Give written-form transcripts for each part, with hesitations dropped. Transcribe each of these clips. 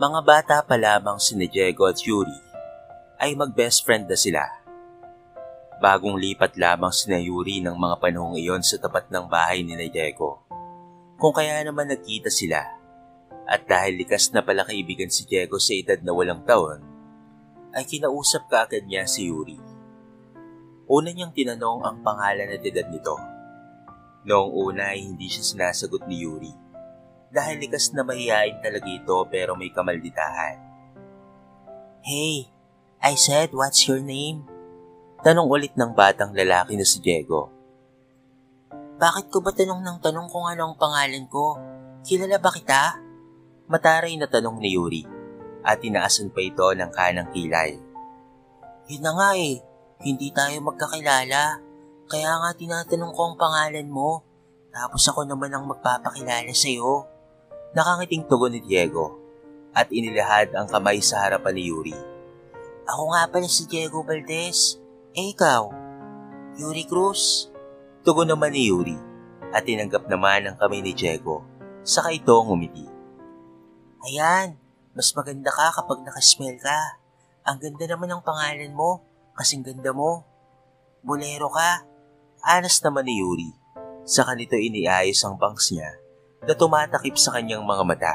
Mga bata pa lamang sina Diego at Yuri ay mag-best friend na sila. Bagong lipat lamang sina Yuri ng mga panahong iyon sa tapat ng bahay ni Diego. Kung kaya naman nagkita sila, at dahil likas na pala kaibigan si Diego sa edad na 8 taon, ay kinausap kaagad niya si Yuri. Una niyang tinanong ang pangalan at edad nito. Noong una ay hindi siya sinasagot ni Yuri dahil likas na mahihain talaga ito pero may kamalditahan. "Hey, I said what's your name?" Tanong ulit ng batang lalaki na si Diego. "Bakit ko ba tanong ng tanong kung ano ang pangalan ko? Kilala ba kita?" Mataray na tanong ni Yuri at tinaasan pa ito ng kanang kilay. "Yun na nga hindi tayo magkakilala. Kaya nga tinatanong ko ang pangalan mo, tapos ako naman ang magpapakilala sa'yo." Nakangiting tugon ni Diego at inilahad ang kamay sa harapan ni Yuri. "Ako nga pala si Diego Valdez. Ikaw?" "Yuri Cruz." Tugon naman ni Yuri at tinanggap naman ang kamay ni Diego, saka ito ngumiti. "Ayan, mas maganda ka kapag nakasmell ka. Ang ganda naman ng pangalan mo, kasing ganda mo. Bolero ka." Anas naman ni Yuri, saka nito iniayos ang bangs niya na tumatakip sa kanyang mga mata.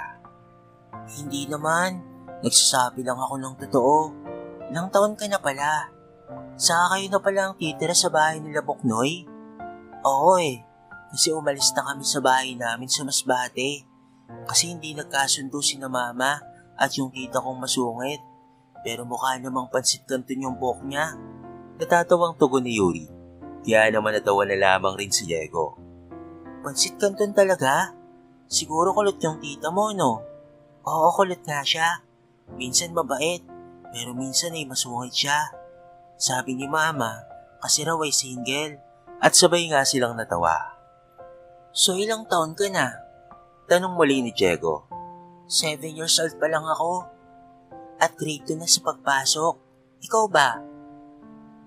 "Hindi naman, nagsasabi lang ako ng totoo. Ilang taon ka na pala? Saka kayo na pala ang titira sa bahay nila Boknoy?" "Oo kasi umalis na kami sa bahay namin sa Masbate. Kasi hindi nagkasundo sina mama at yung tita kong masungit. Pero mukha namang pansit kanton yung buhok niya." Natatawang tugon ni Yuri, kaya naman natawa na lamang rin si Diego. "Pansit kanton talaga? Siguro kulot yung tita mo, no?" "Oo, kulot nga siya. Minsan mabait, pero minsan ay masungit siya. Sabi ni mama, kasi raw ay single." At sabay nga silang natawa. "So ilang taon ka na?" Tanong muli ni Diego. 7 years old pa lang ako. At grade 2 na sa pagpasok. Ikaw ba?"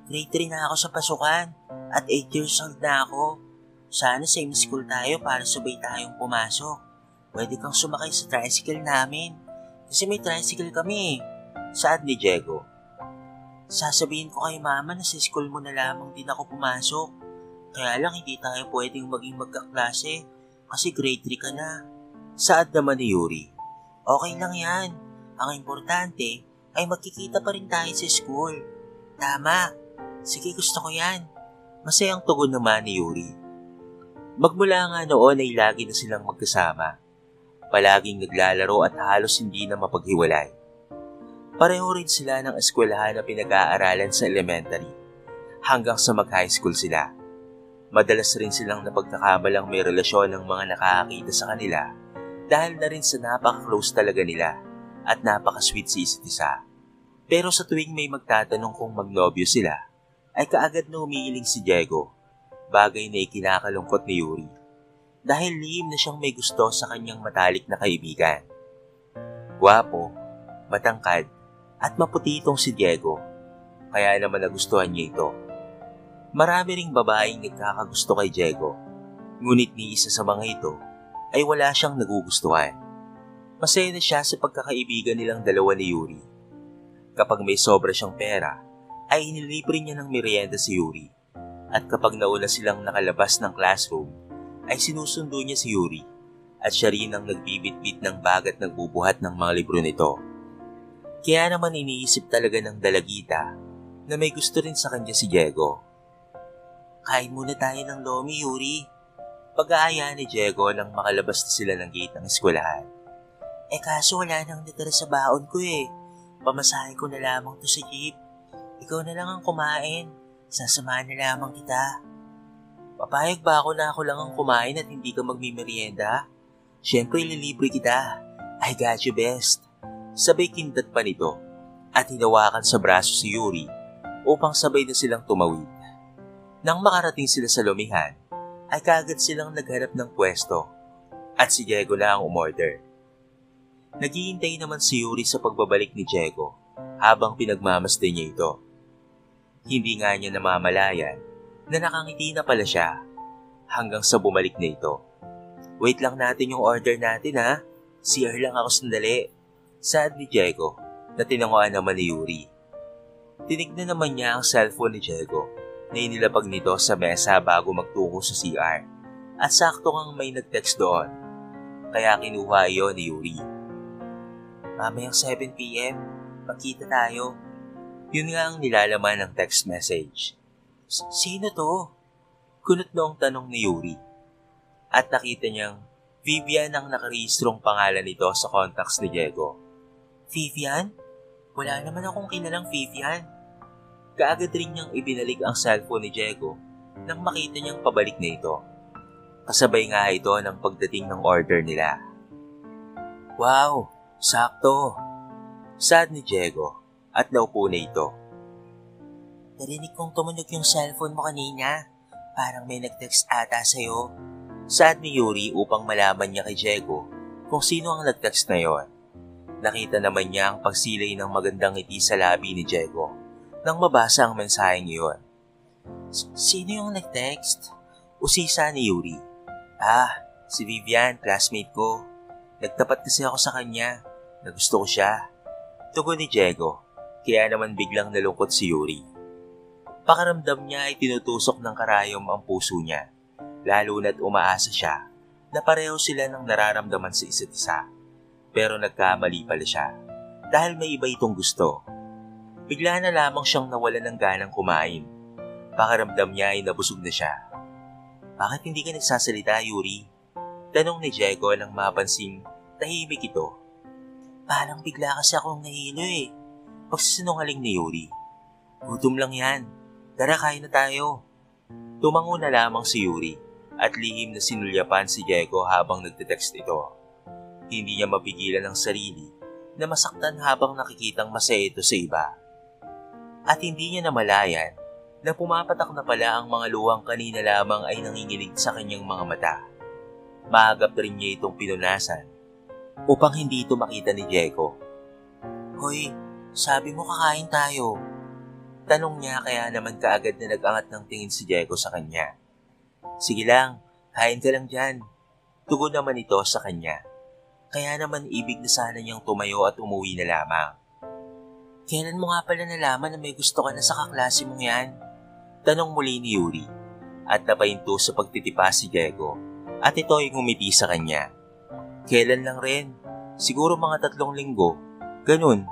"Grade 3 na ako sa pasukan at 8 years old na ako. Sana same school tayo para sabay tayong pumasok. Pwede kang sumakay sa tricycle namin. Kasi may tricycle kami." Saad ni Diego. "Sasabihin ko kay mama na sa school mo na lamang din ako pumasok. Kaya lang hindi tayo pwedeng maging magkaklase kasi grade 3 ka na." Saad naman ni Yuri. "Okay lang yan. Ang importante ay magkikita pa rin tayo sa school." "Tama. Sige, gusto ko yan." Masayang tugon naman ni Yuri. Magmula nga noon ay lagi na silang magkasama. Palaging naglalaro at halos hindi na mapaghiwalay. Pareho rin sila ng eskwelahan na pinag-aaralan sa elementary hanggang sa mag-high school sila. Madalas rin silang napagkakamalang may relasyon ng mga nakakakita sa kanila dahil na rin sa napaka-close talaga nila at napaka-sweet sa isa't isa. Pero sa tuwing may magtatanong kung magnobyo sila, ay kaagad na umiiling si Diego, bagay na ikinakalungkot ni Yuri, dahil lihim na siyang may gusto sa kanyang matalik na kaibigan. Gwapo, matangkad, at maputi itong si Diego, kaya naman nagustuhan niya ito. Marami ring babaeng nagkakagusto kay Diego, ngunit ni isa sa mga ito ay wala siyang nagugustuhan. Masaya na siya sa pagkakaibigan nilang dalawa ni Yuri. Kapag may sobra siyang pera, ay inilibre niya ng merienda si Yuri. At kapag nauna silang nakalabas ng classroom, ay sinusundo niya si Yuri at siya rin ang nagbibitbit ng bag at nagbubuhat ng mga libro nito. Kaya naman iniisip talaga ng dalagita na may gusto rin sa kanya si Diego. "Kain muna tayo ng lomi, Yuri." Pag-aaya ni Diego nang makalabas na sila ng gate ng eskwelahan. Kaso wala nang natira sa baon ko Pamasahe ko na lamang to sa jeep. Ikaw na lang ang kumain. Sasamahan na lamang kita." "Papayag ba ako na ako lang ang kumain at hindi ka magmimerienda? Siyempre ililibre kita. I got you best." Sabay kindat pa nito at hinawakan sa braso si Yuri upang sabay na silang tumawid. Nang makarating sila sa lumihan, ay kaagad silang naghanap ng pwesto at si Diego na ang umorder. Naghihintay naman si Yuri sa pagbabalik ni Diego habang pinagmamasdan niya ito. Hindi nga niya namamalayan na nakangiti na pala siya hanggang sa bumalik na ito. "Wait lang natin yung order natin ha. CR lang ako sandali." Sad ni Diego na tinanguan naman ni Yuri. Tinignan naman niya ang cellphone ni Diego na inilapag nito sa mesa bago magtungo sa CR at sakto ngang may nag-text doon. Kaya kinuha iyon ni Yuri. Mamayang 7 p.m, magkita tayo. Yun nga ang nilalaman ng text message. Sino to? Kunot noong tanong ni Yuri. At nakita niyang Vivian ang nakarehistrong pangalan nito sa contacts ni Diego. Vivian? Wala naman akong kilalang Vivian. Kaagad rin niyang ibinalik ang cellphone ni Diego nang makita niyang pabalik na ito. Kasabay nga ito ng pagdating ng order nila. Wow, sakto. Sad ni Diego at naupo na ito. Narinig kong tumunog yung cellphone mo kanina. Parang may nag-text ata sa'yo. Sad ni Yuri upang malaman niya kay Diego kung sino ang nag-text na yon. Nakita naman niya ang pagsilay ng magandang ngiti sa labi ni Diego nang mabasa ang mensaheng iyon. Sino yung nag-text? Usisa ni Yuri. Si Vivian, classmate ko. Nagtapat kasi ako sa kanya na gusto ko siya. Tugon ni Diego, kaya naman biglang nalungkot si Yuri. Pakaramdam niya ay tinutusok ng karayom ang puso niya, lalo na't umaasa siya na pareho sila ng nararamdaman sa isa't isa. Pero nagkamali pala siya dahil may iba itong gusto. Bigla na lamang siyang nawalan ng ganang kumain. Pakaramdam niya ay nabusog na siya. Bakit hindi ka nagsasalita, Yuri? Tanong ni Diego nang mapansing tahimik ito. Parang bigla kasi akong nahilo Pagsasinungaling ni Yuri. Gutom lang yan. Tara, kain na tayo. Tumango na lamang si Yuri at lihim na sinulyapan si Diego habang nagte-text ito. Hindi niya mapigilan ang sarili na masaktan habang nakikitang masaya ito sa iba. At hindi niya namalayan na pumapatak na pala ang mga luwang kanina lamang ay nanginginig sa kanyang mga mata. Maagap rin niya itong pinunasan upang hindi ito makita ni Diego. Hoy, sabi mo kakain tayo. Tanong niya kaya naman kaagad na nag-angat ng tingin si Diego sa kanya. Sige lang, kain ka lang dyan. Tugon naman ito sa kanya. Kaya naman ibig na sana niyang tumayo at umuwi na lamang. Kailan mo nga pala nalaman na may gusto ka na sa kaklase mong yan? Tanong muli ni Yuri at napahinto sa pagtitipa si Diego at ito ay ngumiti sa kanya. Kailan lang rin? Siguro mga 3 linggo. Ganun.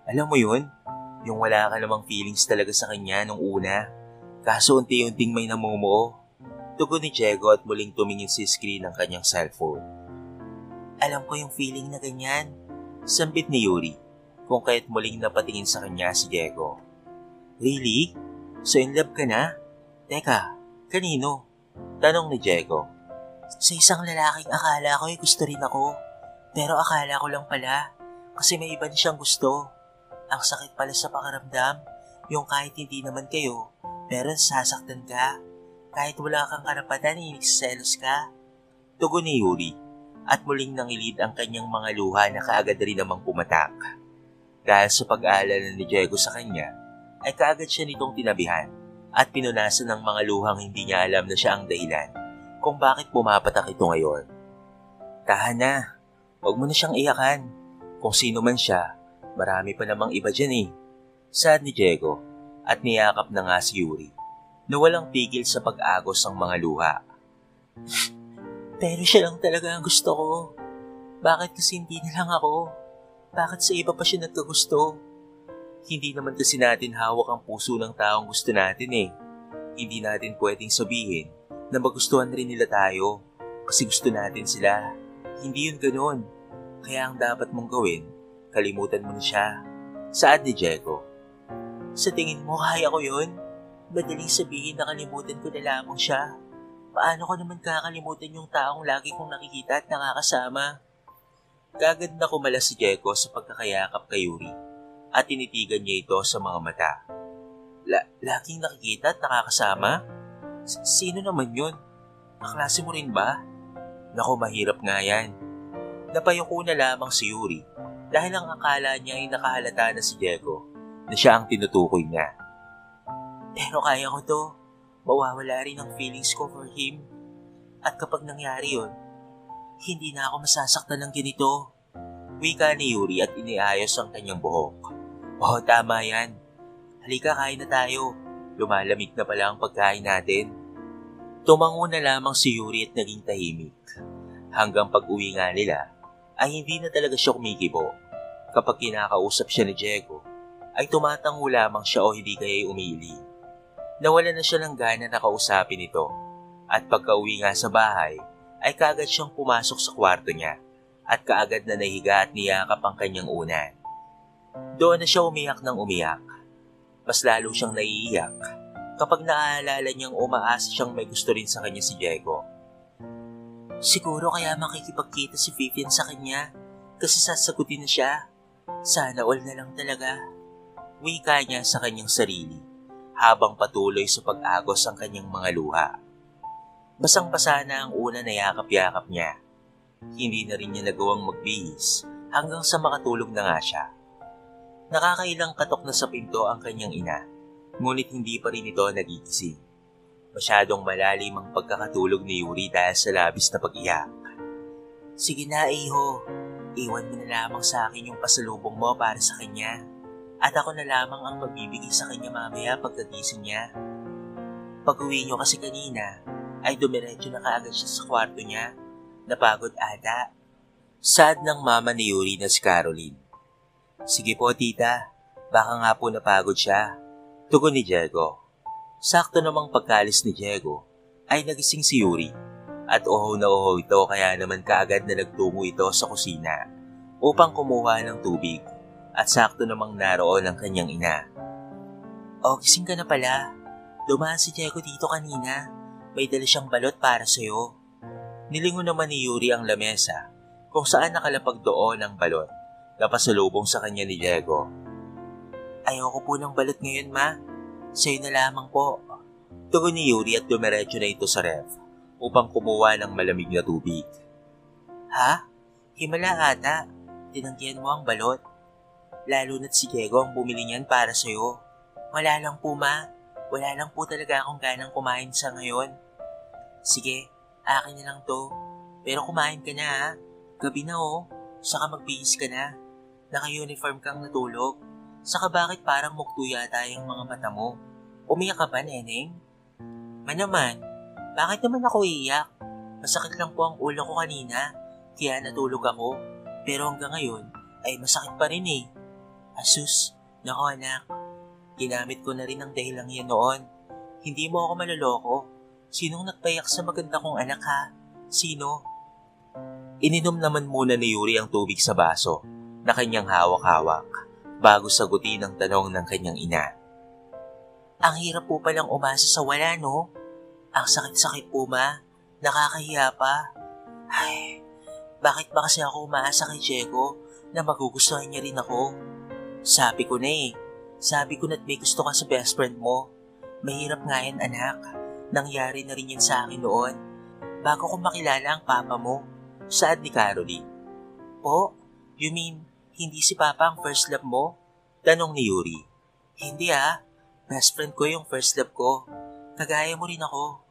Alam mo yun? Yung wala ka namang feelings talaga sa kanya nung una. Kaso unti-unting may namumuo. Tugon ni Diego at muling tumingin sa screen ng kanyang cellphone. Alam ko yung feeling na ganyan. Sambit ni Yuri kung kaya't muling napatingin sa kanya si Diego. Really? So in love ka na? Teka, kanino? Tanong ni Diego. Sa isang lalaking akala ko gusto rin ako. Pero akala ko lang pala kasi may iba na siyang gusto. Ang sakit pala sa pakiramdam, yung kahit hindi naman kayo, pero sasaktan ka. Kahit wala kang karapatan, nagsiselos ka. Tugon ni Yuri at muling nangilid ang kanyang mga luha na kaagad rin namang pumatak. Dahil sa pag-aalala ni Diego sa kanya, ay kaagad siya nitong tinabihan at pinunasan ng mga luhang hindi niya alam na siya ang dahilan kung bakit pumapatak ito ngayon. Tahan na, huwag mo na siyang iyakan. Kung sino man siya, marami pa namang iba dyan Sad ni Diego at niyakap na nga si Yuri na walang pigil sa pag-agos ang mga luha. Pero siya lang talaga ang gusto ko. Bakit kasi hindi na lang ako? Bakit sa iba pa siya nagkagusto? Hindi naman kasi natin hawak ang puso ng taong gusto natin Hindi natin pwedeng sabihin na magustuhan rin nila tayo kasi gusto natin sila. Hindi yun ganun. Kaya ang dapat mong gawin, kalimutan mo na siya. Sad ni Diego. Sa tingin mo kaya ko yun? Madaling sabihin na kalimutan ko na lamang siya. Paano ko naman kakalimutan yung taong lagi kong nakikita at nakakasama? Kagad na kumala si Diego sa pagkakayakap kay Yuri at tinitigan niya ito sa mga mata. Laging nakikita at nakakasama? Sino naman yun? Kaklase mo rin ba? Naku, mahirap nga yan. Napayuko na lamang si Yuri dahil ang akala niya ay nakahalata na si Diego na siya ang tinutukoy niya. Pero kaya ko to. Mawawala rin ang feelings ko for him. At kapag nangyari yun, hindi na ako masasaktan ng ganito. Wika ni Yuri at iniayos ang kanyang buhok. Oh, tama yan. Halika, kain na tayo. Lumalamig na pala ang pagkain natin. Tumango na lamang si Yuri at naging tahimik. Hanggang pag-uwi nga nila, ay hindi na talaga siya kumikibo. Kapag kinakausap siya ni Diego, ay tumatango lamang siya o hindi kaya'y umili. Nawala na siya ng gana na kausapin ito. At pagka-uwi nga sa bahay, ay kaagad siyang pumasok sa kwarto niya at kaagad na nahiga at niyakap ang kanyang unan. Doon na siya umiyak ng umiyak. Mas lalo siyang naiiyak kapag naaalala niyang umaasa siyang may gusto rin sa kanya si Diego. Siguro kaya makikipagkita si Vivian sa kanya kasi sasagutin na siya. Sana all na lang talaga. Wika niya sa kanyang sarili habang patuloy sa pag-agos ang kanyang mga luha. Basang-basa na ang una na yakap-yakap niya. Hindi na rin niya nagawang magbihis hanggang sa makatulog na nga siya. Nakakailang katok na sa pinto ang kanyang ina, ngunit hindi pa rin ito nagigising. Masyadong malalim ang pagkakatulog ni Yuri dahil sa labis na pag-iyak. Sige na, Iho. Iwan mo na lamang sa akin yung pasalubong mo para sa kanya. At ako na lamang ang magbibigay sa kanya mamaya pagkagising niya. Pag-uwi niyo kasi kanina, ay dumiretso na kaagad siya sa kwarto niya. Napagod ata. Sad ng mama ni Yuri na si Caroline. Sige po, tita. Baka nga po napagod siya. Tugon ni Diego. Sakto namang pagkalis ni Diego, ay nagising si Yuri. At oho na oho ito kaya naman kaagad na nagtungo ito sa kusina upang kumuha ng tubig. At sakto namang naroon ang kanyang ina. O, gising ka na pala. Dumaan si Diego dito kanina. May dala siyang balot para sa'yo. Nilingon naman ni Yuri ang lamesa kung saan nakalapag doon ang balot na pasalubong sa kanya ni Diego. Ayoko po ng balot ngayon, ma. Sa'yo na lamang po. Tugon ni Yuri at dumiretso na ito sa ref upang kumuha ng malamig na tubig. Ha? Himala ata. Tinanggihan mo ang balot. Lalo na't si Diego ang bumili niyan para sa'yo. Wala lang po, ma. Wala lang po talaga akong ganang kumain sa ngayon. Sige, akin na lang to. Pero kumain ka na, ha? Gabi na, oh. Saka magbihis ka na. Naka-uniform kang natulog. Saka bakit parang mukto yata yung mga mata mo? Umiyak ka ba, neneng? Manaman, bakit naman ako iiyak? Masakit lang po ang ulo ko kanina, kaya natulog ako. Pero hanggang ngayon, ay masakit pa rin eh. Asus, nako anak. Ginamit ko na rin ang dahilang yan noon. Hindi mo ako maloloko. Sinong nagpayak sa maganda kong anak, ha? Sino? Ininom naman muna ni Yuri ang tubig sa baso na kanyang hawak-hawak bago sagutin ang tanong ng kanyang ina. Ang hirap po palang umasa sa wala, no? Ang sakit-sakit po, ma. Nakakahiya pa. Ay, bakit ba kasi ako umaasa kay Diego na magugustuhan niya rin ako? Sabi ko na eh. Sabi ko na't may gusto ka sa best friend mo. Mahirap nga yan, anak. Nangyari na rin yan sa akin noon. Bago ko makilala ang papa mo. Saad ni Caroline. Po? You mean, hindi si Papa ang first love mo? Tanong ni Yuri. Hindi best friend ko yung first love ko. Kagaya mo rin ako.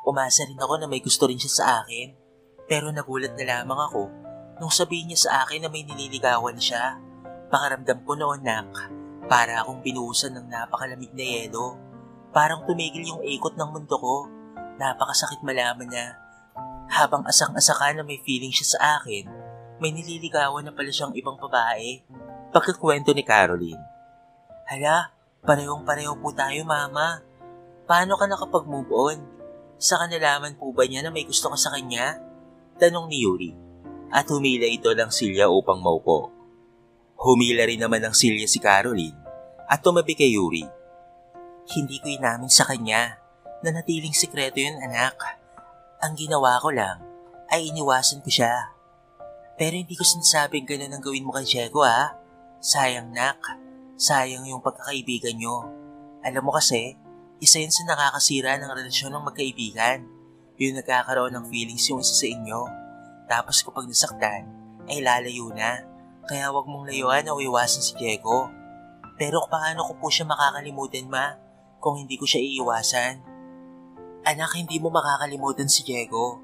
Umasa rin ako na may gusto rin siya sa akin. Pero nagulat na lamang ako nung sabihin niya sa akin na may nililigawan siya. Pakaramdam ko noon, nak, para akong binuhusan ng napakalamig na yelo. Parang tumigil yung ikot ng mundo ko. Napakasakit malaman na habang asang-asa na may feeling siya sa akin, may nililigawan na pala siyang ibang babae. Pagkakwento ni Caroline. Hala, parehong-pareho po tayo, mama. Paano ka nakapag-move on? Saka nalaman po ba niya na may gusto ka sa kanya? Tanong ni Yuri. At humila ito ng silya upang maupo. Humila rin naman ng silya si Caroline at tumabi kay Yuri. Hindi ko inamin sa kanya na natiling sikreto yun, anak. Ang ginawa ko lang ay iniwasan ko siya. Pero hindi ko sinasabing ganun ang gawin mo kay Diego, ha? Sayang, nak. Sayang yung pagkakaibigan nyo. Alam mo kasi, isa yun sa nakakasira ng relasyon ng magkaibigan. Yung nagkakaroon ng feelings yung isa sa inyo. Tapos kapag nasaktan, ay lalayo na. Kaya wag mong layuan o iwasan si Diego. Pero paano ko po siya makakalimutan, ma? Kung hindi ko siya iiwasan. Anak, hindi mo makakalimutan si Diego.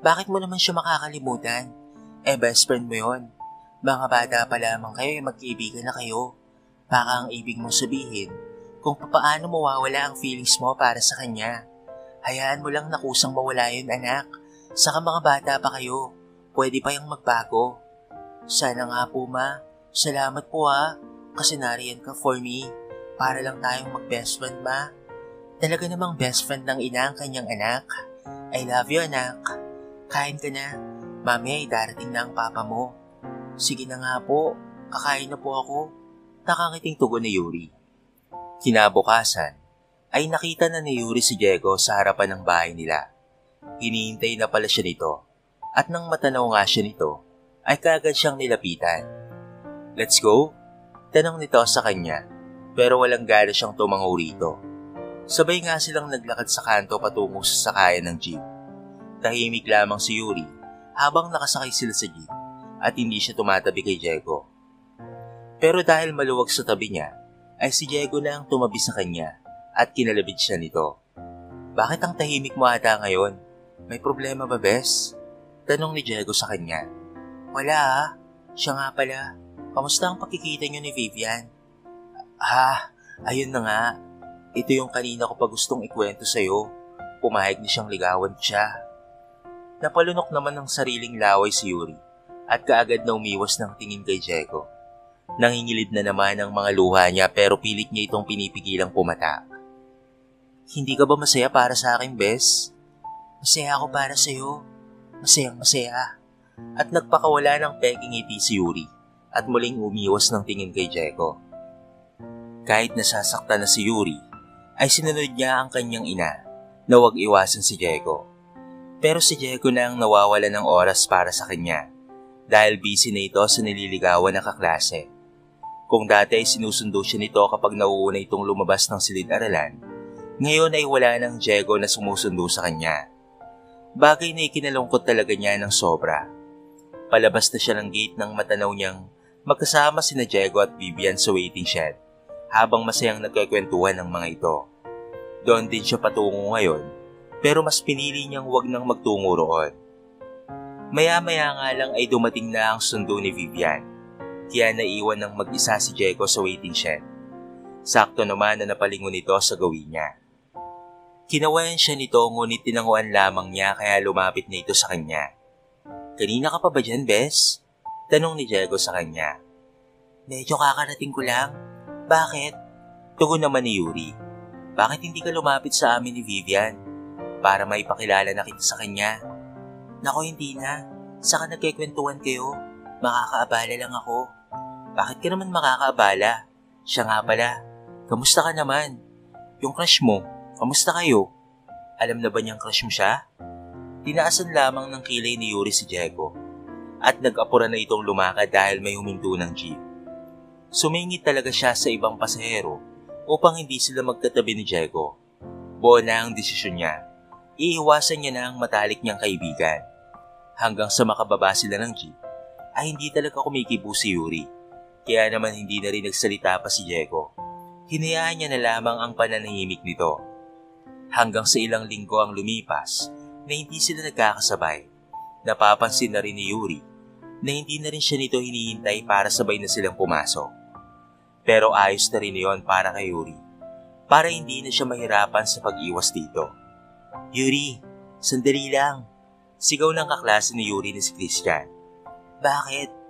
Bakit mo naman siya makakalimutan? Best friend mo yon. Mga bata pa lamang kayo ay magkaibigan na kayo. Baka ang ibig mong sabihin kung papaano mawawala ang feelings mo para sa kanya. Hayaan mo lang na kusang mawala yun, anak. Saka mga bata pa kayo, pwede pa yung magbago. Sana nga po, ma. Salamat po, ha. Kasi nariyan ka for me. Para lang tayong mag-best friend, ma. Talaga namang best friend ng ina ang kanyang anak. I love you, anak. Kain ka na. Mami ay darating na ang papa mo. Sige na nga po. Kakain na po ako. Nakangiting tugon ni Yuri. Kinabukasan, ay nakita na ni Yuri si Diego sa harapan ng bahay nila. Hinihintay na pala siya nito. At nang matanaw nga siya nito, ay kaagad siyang nilapitan. Let's go? Tanong nito sa kanya, pero walang gana siyang tumango rito. Sabay nga silang naglakad sa kanto patungo sa sakayan ng jeep. Tahimik lamang si Yuri habang nakasakay sila sa jeep at hindi siya tumatabi kay Diego. Pero dahil maluwag sa tabi niya, ay si Diego na ang tumabi sa kanya at kinalabit siya nito. Bakit ang tahimik mo ata ngayon? May problema ba, Bes? Tanong ni Diego sa kanya. Wala, ha. Siya nga pala. Kamusta ang pakikita niyo ni Vivian? Ayun na nga. Ito yung kanina ko pa gustong ikwento sa'yo. Pumayag na siyang ligawan siya. Napalunok naman ng sariling laway si Yuri at kaagad na umiwas ng tingin kay Diego. Nangingilid na naman ang mga luha niya pero pilit niya itong pinipigilang pumatak. Hindi ka ba masaya para sa akin, Bes? Masaya ako para sa'yo. Masayang masaya. At nagpakawala ng peking ngiti si Yuri at muling umiwas ng tingin kay Diego. Kahit nasasaktan na si Yuri, ay sinunod niya ang kanyang ina na huwag iwasan si Diego. Pero si Diego na ang nawawala ng oras para sa kanya dahil busy na ito sa nililigawan na kaklase. Kung dati ay sinusundo siya nito kapag nauuna itong lumabas ng silid-aralan, ngayon ay wala ng Diego na sumusundo sa kanya. Bagay na ikinalungkot talaga niya ng sobra. Palabas na siya ng gate nang matanaw niyang magkasama sina Diego at Vivian sa waiting shed habang masayang nagkakwentuhan ng mga ito. Doon din siya patungo ngayon pero mas pinili niyang huwag nang magtungo roon. Maya-maya nga lang ay dumating na ang sundo ni Vivian kaya naiwan ng mag-isa si Diego sa waiting shed. Sakto naman na napalingon nito sa gawin niya. Kinawayan siya nito ngunit tinanguan lamang niya kaya lumapit na ito sa kanya. Kanina ka pa ba dyan, Bes? Tanong ni Diego sa kanya. Medyo kakarating ko lang. Bakit? Tugon naman ni Yuri. Bakit hindi ka lumapit sa amin ni Vivian? Para maipakilala na kita sa kanya. Nako, hindi na. Saka nagkikwentuhan kayo. Makakaabala lang ako. Bakit ka naman makakaabala? Siya nga pala. Kamusta ka naman? Yung crush mo, kamusta kayo? Alam na ba niyang crush mo siya? Tinaasan lamang ng kilay ni Yuri si Diego at nag-apura na itong lumakad dahil may huminto ng jeep. Sumingit talaga siya sa ibang pasahero upang hindi sila magkatabi ni Diego. Buo na ang desisyon niya. Iiwasan niya na ang matalik niyang kaibigan. Hanggang sa makababa sila ng jeep, ay hindi talaga kumikibo si Yuri. Kaya naman hindi na rin nagsalita pa si Diego. Hinayaan niya na lamang ang pananahimik nito. Hanggang sa ilang linggo ang lumipas na hindi sila nagkakasabay. Napapansin na rin ni Yuri na hindi na rin siya nito hinihintay para sabay na silang pumasok. Pero ayos na rin yun para kay Yuri. Para hindi na siya mahirapan sa pag-iwas dito. Yuri, sandali lang. Sigaw ng kaklase ni Yuri ni si Christian. Bakit?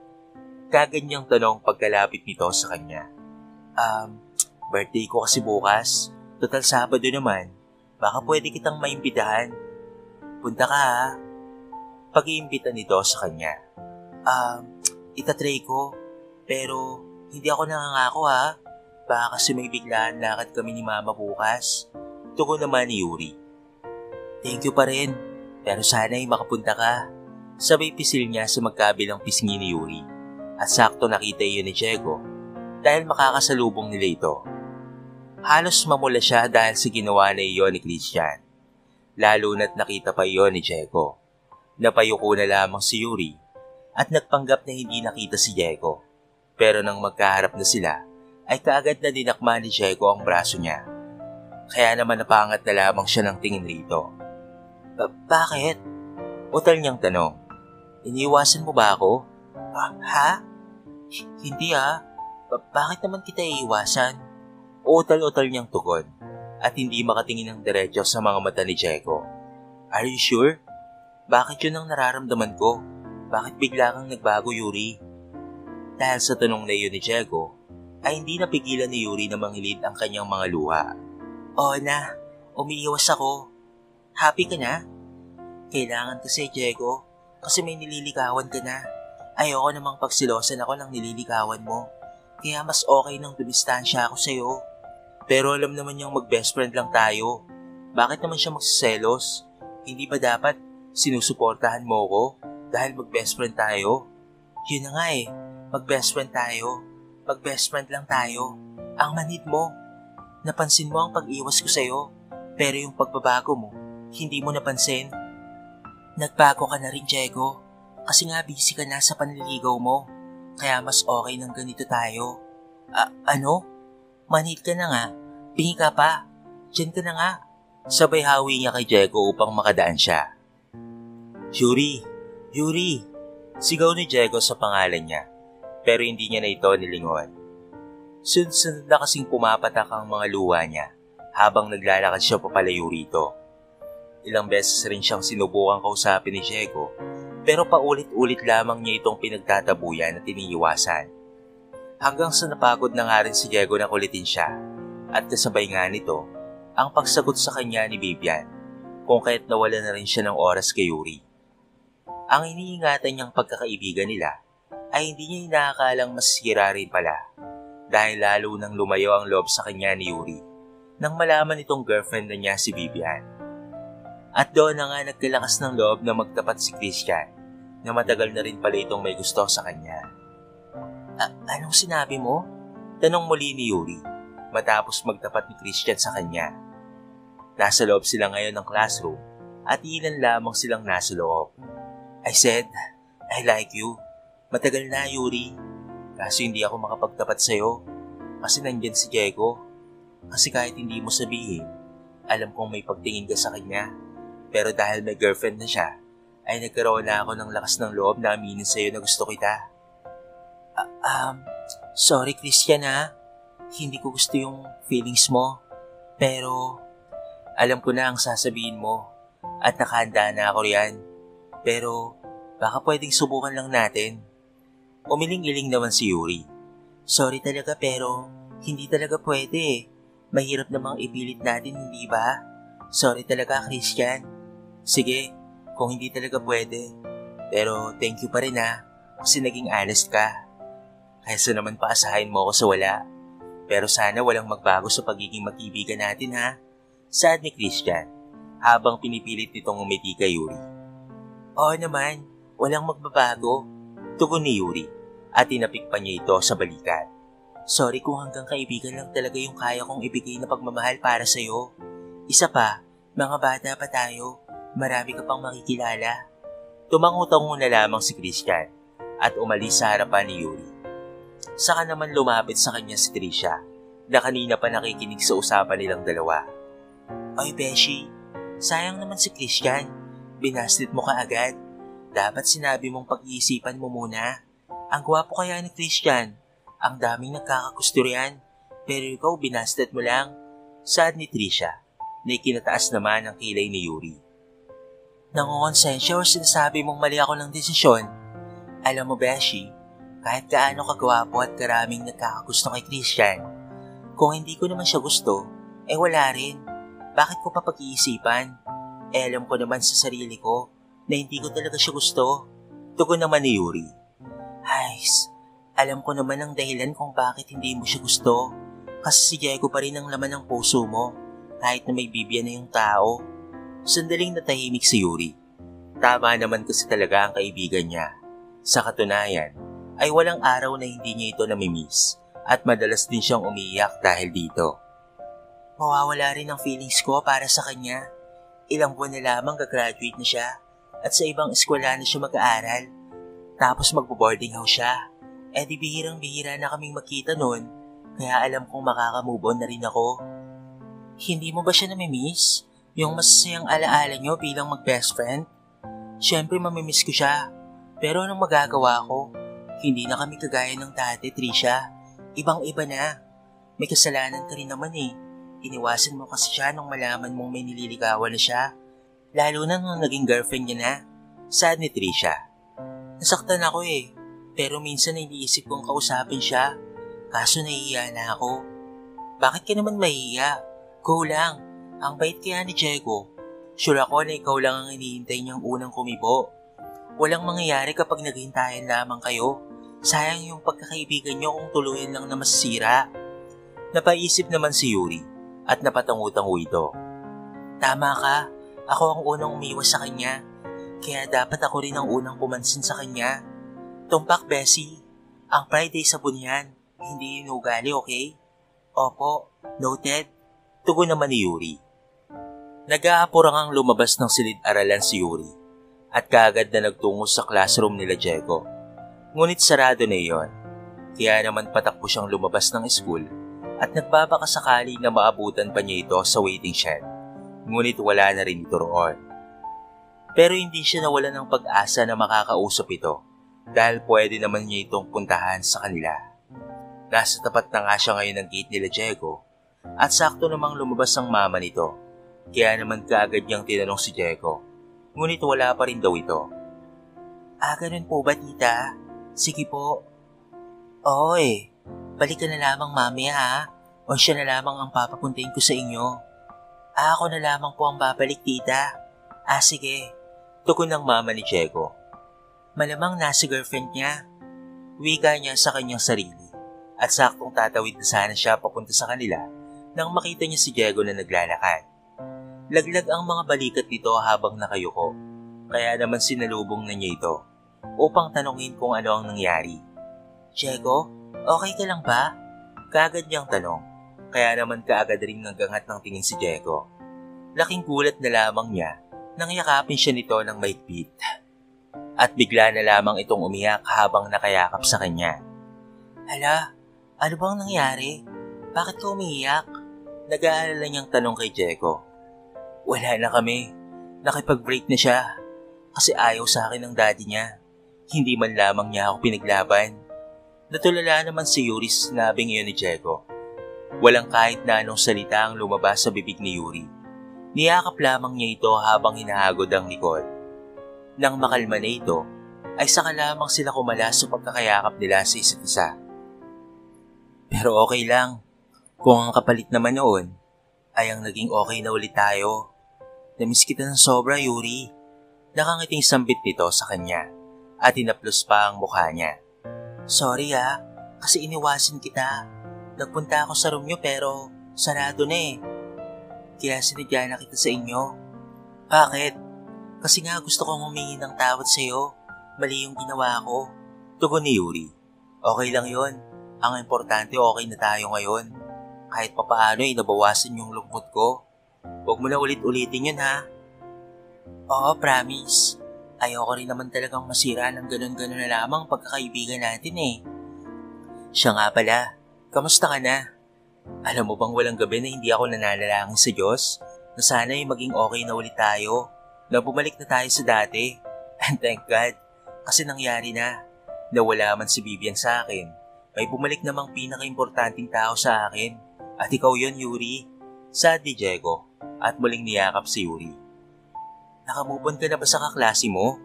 Kaganyang tanong pagkalapit nito sa kanya. Birthday ko kasi bukas. Total Sabado naman. Baka pwede kitang maimbitahan. Punta ka, ha? Pag-iimbita nito sa kanya. Itatry ko. Pero hindi ako nangangako, ha? Baka kasi may biglaan lakad kami ni Mama bukas. Tugon naman ni Yuri. Thank you pa rin. Pero sana ay makapunta ka. Sabay pisil niya sa magkabilang pisngi ni Yuri. At sakto nakita iyon ni Diego dahil makakasalubong nila ito. Halos mamula siya dahil sa ginawa na iyon ni Christian. Lalo na't nakita pa iyon ni Diego. Napayuko na lamang si Yuri at nagpanggap na hindi nakita si Diego. Pero nang magkaharap na sila, ay kaagad na dinakma ni Diego ang braso niya. Kaya naman napangat na lamang siya ng tingin rito. Bakit? Utal niyang tanong. Iniiwasan mo ba ako? Ha? Hindi bakit naman kita iiwasan? Utal-utal niyang tugon at hindi makatingin ng diretso sa mga mata ni Diego. Are you sure? Bakit yun ang nararamdaman ko? Bakit bigla kang nagbago, Yuri? Dahil sa tanong na iyon ni Diego, ay hindi napigilan ni Yuri na manghilid ang kanyang mga luha. Oo na, umiiwas ako. Happy ka na? Kailangan kasi, Diego, kasi may nililigawan ka na. Ayoko namang pagsilosan ako ng nililigawan mo. Kaya mas okay nang dumistansya ako sa'yo. Pero alam naman niyang mag-best friend lang tayo. Bakit naman siya magsiselos? Hindi ba dapat sinusuportahan mo ko dahil mag-best friend tayo? Yun na nga mag-best friend tayo. Mag-best friend lang tayo. Ang manhid mo. Napansin mo ang pag-iwas ko sa'yo, pero yung pagbabago mo, hindi mo napansin. Nagbago ka na rin, Diego. Kasi nga busy ka na sa panliligaw mo. Kaya mas okay nang ganito tayo. Ano? Manhid ka na nga. Pingi ka pa. Diyan ka na nga. Sabay hawi niya kay Diego upang makadaan siya. Yuri! Yuri! Sigaw ni Diego sa pangalan niya, pero hindi niya na ito nilingon. Sunod-sunod na kasing pumapatak ang mga luha niya habang naglalakad siya papalayo rito. Ilang beses rin siyang sinubukang kausapin ni Diego, pero paulit-ulit lamang niya itong pinagtatabuyan at iniiwasan. Hanggang sa napagod na nga rin si Diego na kulitin siya, at kasabay nga nito ang pagsagot sa kanya ni Vivian, kung kaya't nawala na rin siya ng oras kay Yuri. Ang iniingatan niyang pagkakaibigan nila ay hindi niya inaakalang masisira rin pala, dahil lalo nang lumayo ang loob sa kanya ni Yuri nang malaman itong girlfriend na niya si Vivian. At doon na nga nagkalakas ng loob na magtapat si Christian na matagal na rin pala itong may gusto sa kanya. Anong sinabi mo? Tanong muli ni Yuri matapos magtapat ni Christian sa kanya. Nasa loob sila ngayon ng classroom at ilan lamang silang nasa loob. I said, I like you. Matagal na, Yuri. Kaso hindi ako makapagtapat sa'yo kasi nandyan si Diego. Kasi kahit hindi mo sabihin, alam kong may pagtingin ka sa kanya. Pero dahil may girlfriend na siya, ay nagkaroon na ako ng lakas ng loob na aminin sa'yo na gusto kita. Sorry Christian Hindi ko gusto yung feelings mo. Pero, alam ko na ang sasabihin mo at nakahanda na ako riyan. Pero, baka pwedeng subukan lang natin. Umiling-iling naman si Yuri. Sorry talaga pero, hindi talaga pwede. Mahirap namang ipilit natin, hindi ba? Sorry talaga Christian. Sige, kung hindi talaga pwede. Pero thank you pa rin kasi naging honest ka. Kaysa naman paasahin mo ako sa wala. Pero sana walang magbago sa pagiging magkaibigan natin Sad ni Christian habang pinipilit nitong umiti kay Yuri. Oo naman, walang magbabago. Tugon ni Yuri at tinapik pa niya ito sa balikat. Sorry kung hanggang kaibigan lang talaga yung kaya kong ibigay na pagmamahal para sa'yo. Isa pa, mga bata pa tayo. Marami ka pang makikilala. Tumangutang na lamang si Christian at umalis sa harapan ni Yuri. Saka naman lumapit sa kanya si Trisha na kanina pa nakikinig sa usapan nilang dalawa. Oy Beshi, sayang naman si Christian. Binastit mo ka agad. Dapat sinabi mong pag-iisipan mo muna. Ang gwapo kaya ni Christian. Ang daming nagkakagusturian. Pero ikaw binastit mo lang. Sad ni Trisha na ikinataas naman ang kilay ni Yuri. Nangongonsensya o sinasabi mong mali ako ng desisyon? Alam mo Beshi, kahit gaano kagwapo at karaming nagkakagusto kay Christian, kung hindi ko naman siya gusto, wala rin. Bakit ko pa pag-iisipan? Alam ko naman sa sarili ko na hindi ko talaga siya gusto. Tugon naman ni Yuri. Hays, alam ko naman ang dahilan kung bakit hindi mo siya gusto. Kasi si Diego pa rin ang laman ng puso mo, kahit na may Vivian na yung tao. Sandaling natahimik si Yuri. Tama naman kasi talaga ang kaibigan niya. Sa katunayan, ay walang araw na hindi niya ito namimiss at madalas din siyang umiiyak dahil dito. Mawawala rin ang feelings ko para sa kanya. Ilang buwan na lamang gagraduate na siya at sa ibang eskwela na siya mag-aaral. Tapos magbo-boarding house siya. Di bihirang-bihira na kaming makita noon, kaya alam kong makaka-move on na rin ako. Hindi mo ba siya namimiss? Yung masasayang alaala niyo bilang mag-best friend? Siyempre mamimiss ko siya, pero anong magagawa ko? Hindi na kami kagaya ng dati, Trisha. Ibang-iba na. May kasalanan ka rin naman eh. Iniwasan mo kasi siya nung malaman mong may nililigawan na siya. Lalo na nung naging girlfriend niya na. Sad ni Trisha. Nasaktan ako eh. Pero minsan iniisip kong kausapin siya. Kaso nahihiya na ako. Bakit ka naman mahihiya? Go lang. Ang bait kaya ni Diego. Sure ako na ikaw lang ang hinihintay niyang unang kumibo. Walang mangyayari kapag naghintayan lamang kayo. Sayang yung pagkakaibigan niyo kung tuluyan lang na masisira. Napaisip naman si Yuri at napatangu-tangu ito. Tama ka. Ako ang unang umiwas sa kanya. Kaya dapat ako rin ang unang pumansin sa kanya. Tumpak, Bessie. Ang pride ay sabon yan. Hindi yun ugali, okay? Opo, noted. Tugon naman ni Yuri. Nag-aapurang ang lumabas ng silid-aralan si Yuri at kaagad na nagtungo sa classroom nila Diego. Ngunit sarado na iyon, kaya naman patakbo siyang lumabas ng school at nagbabaka sakali na maabutan pa niya ito sa waiting shed. Ngunit wala na rin ito roon. Pero hindi siya nawala ng pag-asa na makakausap ito dahil pwede naman niya itong puntahan sa kanila. Nasa tapat na nga siya ngayon ng gate nila Diego at sakto namang lumabas ang mama nito. Kaya naman kaagad niyang tinanong si Diego. Ngunit wala pa rin daw ito. Ganun po ba, tita? Sige po. Oo eh. Balik ka na lamang mamaya ha. O siya na lamang ang papapuntahin ko sa inyo. Ako na lamang po ang babalik, tita. Sige. Tugon ng mama ni Diego. Malamang nasa girlfriend niya. Wika niya sa kanyang sarili. At saktong tatawid na sana siya papunta sa kanila nang makita niya si Diego na naglalakad. Laglag ang mga balikat nito habang nakayuko, kaya naman sinalubong na niya ito upang tanungin kung ano ang nangyari. Diego, okay ka lang ba? Kaagad niyang tanong, kaya naman kaagad ring naggangat ng tingin si Diego. Laking gulat na lamang niya nang yakapin siya nito ng mahigpit. At bigla na lamang itong umiyak habang nakayakap sa kanya. Hala, ano bang nangyari? Bakit ka umiiyak? Nag-aalala niyang tanong kay Diego. Wala na kami. Nakipag-break na siya. Kasi ayaw sa akin ng daddy niya. Hindi man lamang niya ako pinaglaban. Natulala naman si Yuri sa sinabing iyon ni Diego. Walang kahit na anong salita ang lumabas sa bibig ni Yuri. Niyakap lamang niya ito habang hinahagod ang likod. Nang makalma na ito, ay saka lamang sila kumalas sa pagkakayakap nila sa isa't isa. Pero okay lang. Kung ang kapalit naman noon, ay ang naging okay na ulit tayo. Namiss kita ng sobra, Yuri. Nakangiting sambit nito sa kanya at hinaplos pa ang mukha niya. Sorry kasi iniwasan kita. Nagpunta ako sa room niyo pero sarado na eh. Kaya sinadya na kita sa inyo. Bakit? Kasi nga gusto kong humingi ng tawad sa'yo. Mali yung ginawa ko. Tugon ni Yuri. Okay lang yon. Ang importante okay na tayo ngayon. Kahit papaano ay nabawasan yung lungkot ko. Huwag mo na ulit-ulitin yun ha. Oo, promise. Ayoko rin naman talagang masira ng ganun-ganun na lamang pagkakaibigan natin eh. Siya nga pala, kamusta ka na? Alam mo bang walang gabi na hindi ako nananalangin sa Diyos na sana ay maging okay na ulit tayo, na bumalik na tayo sa dati. And thank God, kasi nangyari na. Nawala man si Vivian sa akin, may bumalik namang pinaka-importanting tao sa akin. At ikaw yun, Yuri. Sad ni Diego at muling niyakap si Yuri. Nakamubon ka na ba sa kaklase mo?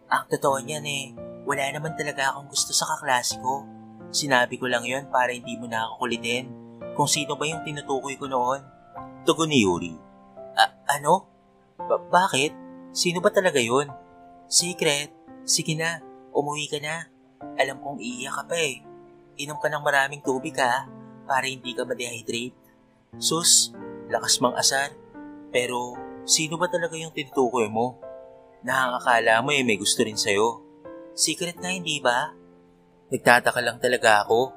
Ang totoo niyan wala naman talaga akong gusto sa kaklase ko. Sinabi ko lang yon para hindi mo na ako kulitin kung sino ba yung tinutukoy ko noon. Tugon ni Yuri. Ano? Bakit? Sino ba talaga yun? Secret. Sige na, umuwi ka na. Alam kong iiyak ka pa eh. Inom ka ng maraming tubig ha, para hindi ka ma-dehydrate. Sus, lakas mang asar. Pero, sino ba talaga yung tinutukoy mo? Nakakakala mo may gusto rin sa'yo. Secret na hindi ba? Nagtataka lang talaga ako.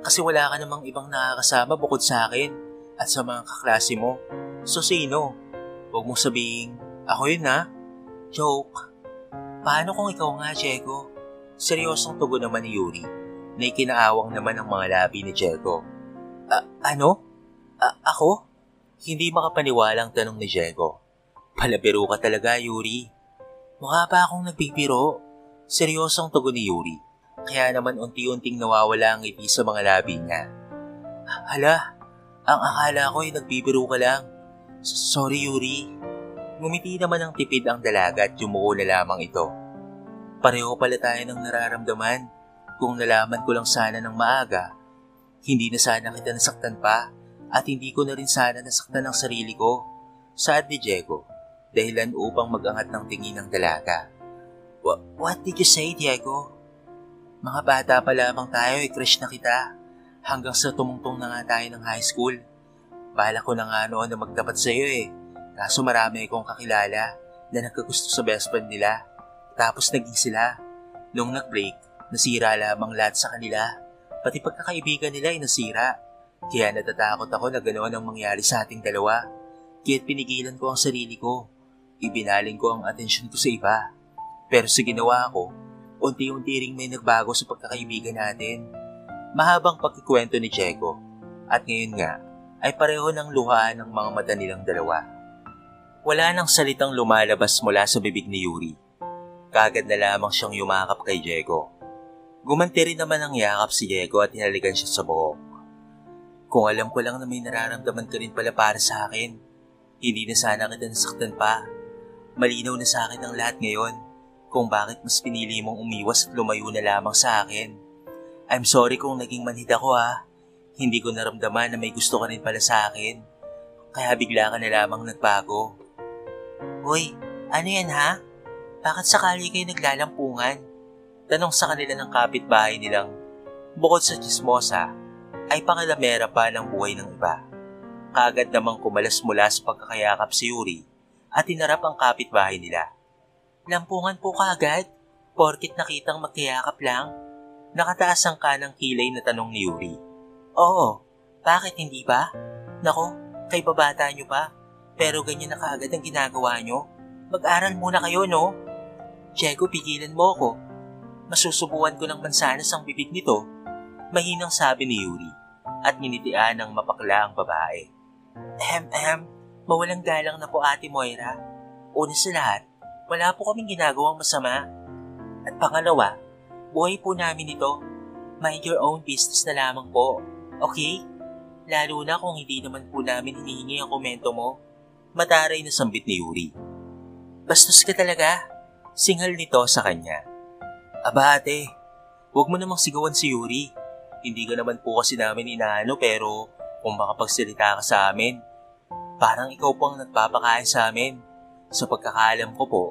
Kasi wala ka namang ibang nakakasama bukod sa akin at sa mga kaklase mo. So sino? Huwag mong sabihin, ako yun ha? Joke. Paano kung ikaw nga, Diego? Seryosong tugon naman ni Yuri na ikinaawang naman ang mga labi ni Diego. Ano? Ako? Hindi makapaniwalang tanong ni Diego. Palabiro ka talaga, Yuri. Mukha pa akong nagbibiro. Seryosong tugon ni Yuri kaya naman unti-unting nawawala ang ngiti sa mga labi niya. Hala, ang akala ko ay nagbibiro ka lang. Sorry Yuri. Ngumiti naman ng tipid ang dalaga at yumuko na lamang ito. Pareho pala tayo ng nararamdaman. Kung nalaman ko lang sana ng maaga, hindi na sana kita nasaktan pa at hindi ko na rin sana nasaktan ang sarili ko. Saad ni Diego, dahilan upang mag-angat ng tingin ng dalaga. What did you say, Diego? Mga bata pa lamang tayo, crush na kita. Hanggang sa tumungtong na nga tayo ng high school. Balak ko na nga noon na magtapat sa iyo Kaso marami akong kakilala na nagkagusto sa best friend nila. Tapos naging sila. Nung nag-break, nasira lamang lahat sa kanila. Pati pagkakaibigan nila ay nasira. Kaya natatakot ako na ganoon ang mangyari sa ating dalawa. Kaya't pinigilan ko ang sarili ko. Ibinaling ko ang atensyon ko sa iba. Pero sa ginawa ko, unti-unti ring may nagbago sa pagkakaibigan natin. Mahabang pagkikwento ni Diego. At ngayon nga, ay pareho ng luhaan ng mga mata nilang dalawa. Wala nang salitang lumalabas mula sa bibig ni Yuri. Kagad na lamang siyang yumakap kay Diego. Gumanti rin naman ang yakap si Diego at hinalikan siya sa buhok. Kung alam ko lang na may nararamdaman ka rin pala para sa akin, hindi na sana kita nasaktan pa. Malinaw na sa akin ang lahat ngayon kung bakit mas pinili mong umiwas at lumayo na lamang sa akin. I'm sorry kung naging manhid ako Hindi ko naramdaman na may gusto ka rin pala sa akin. Kaya bigla ka na lamang nagbago. Hoy, ano yan Bakit sakali kayo naglalampungan? Tanong sa kanila ng kapitbahay nilang bukod sa chismosa ay pangalamera pa ng buhay ng iba. Kaagad namang kumalas mula sa pagkakayakap si Yuri at tinarap ang kapitbahay nila. Lampungan po kaagad, porkit nakitang magkayakap lang. Nakataas ang kanang kilay na tanong ni Yuri. Oo, bakit hindi ba? Nako, kay babata nyo pa, pero ganyan na kaagad ang ginagawa nyo. Mag-aral muna kayo, no? Diego, pigilan mo ko. Masusubuan ko ng mansanas ang bibig nito. Mahinang sabi ni Yuri at nginitian ng mapakla ang babae. Mawalang galang na po Ate Moira. Una sa lahat, wala po kaming ginagawang masama. At pangalawa, buhay po namin ito. Mind your own business na lamang po. Okay? Lalo na kung hindi naman po namin hinihingi ang komento mo. Mataray na sambit ni Yuri. Bastos ka talaga. Singal nito sa kanya. Aba ate, huwag mo namang sigawan si Yuri. Hindi ka naman po kasi namin inaano pero kung makapagsalita ka sa amin, parang ikaw po ang nagpapakain sa amin. Sa pagkakaalam ko po,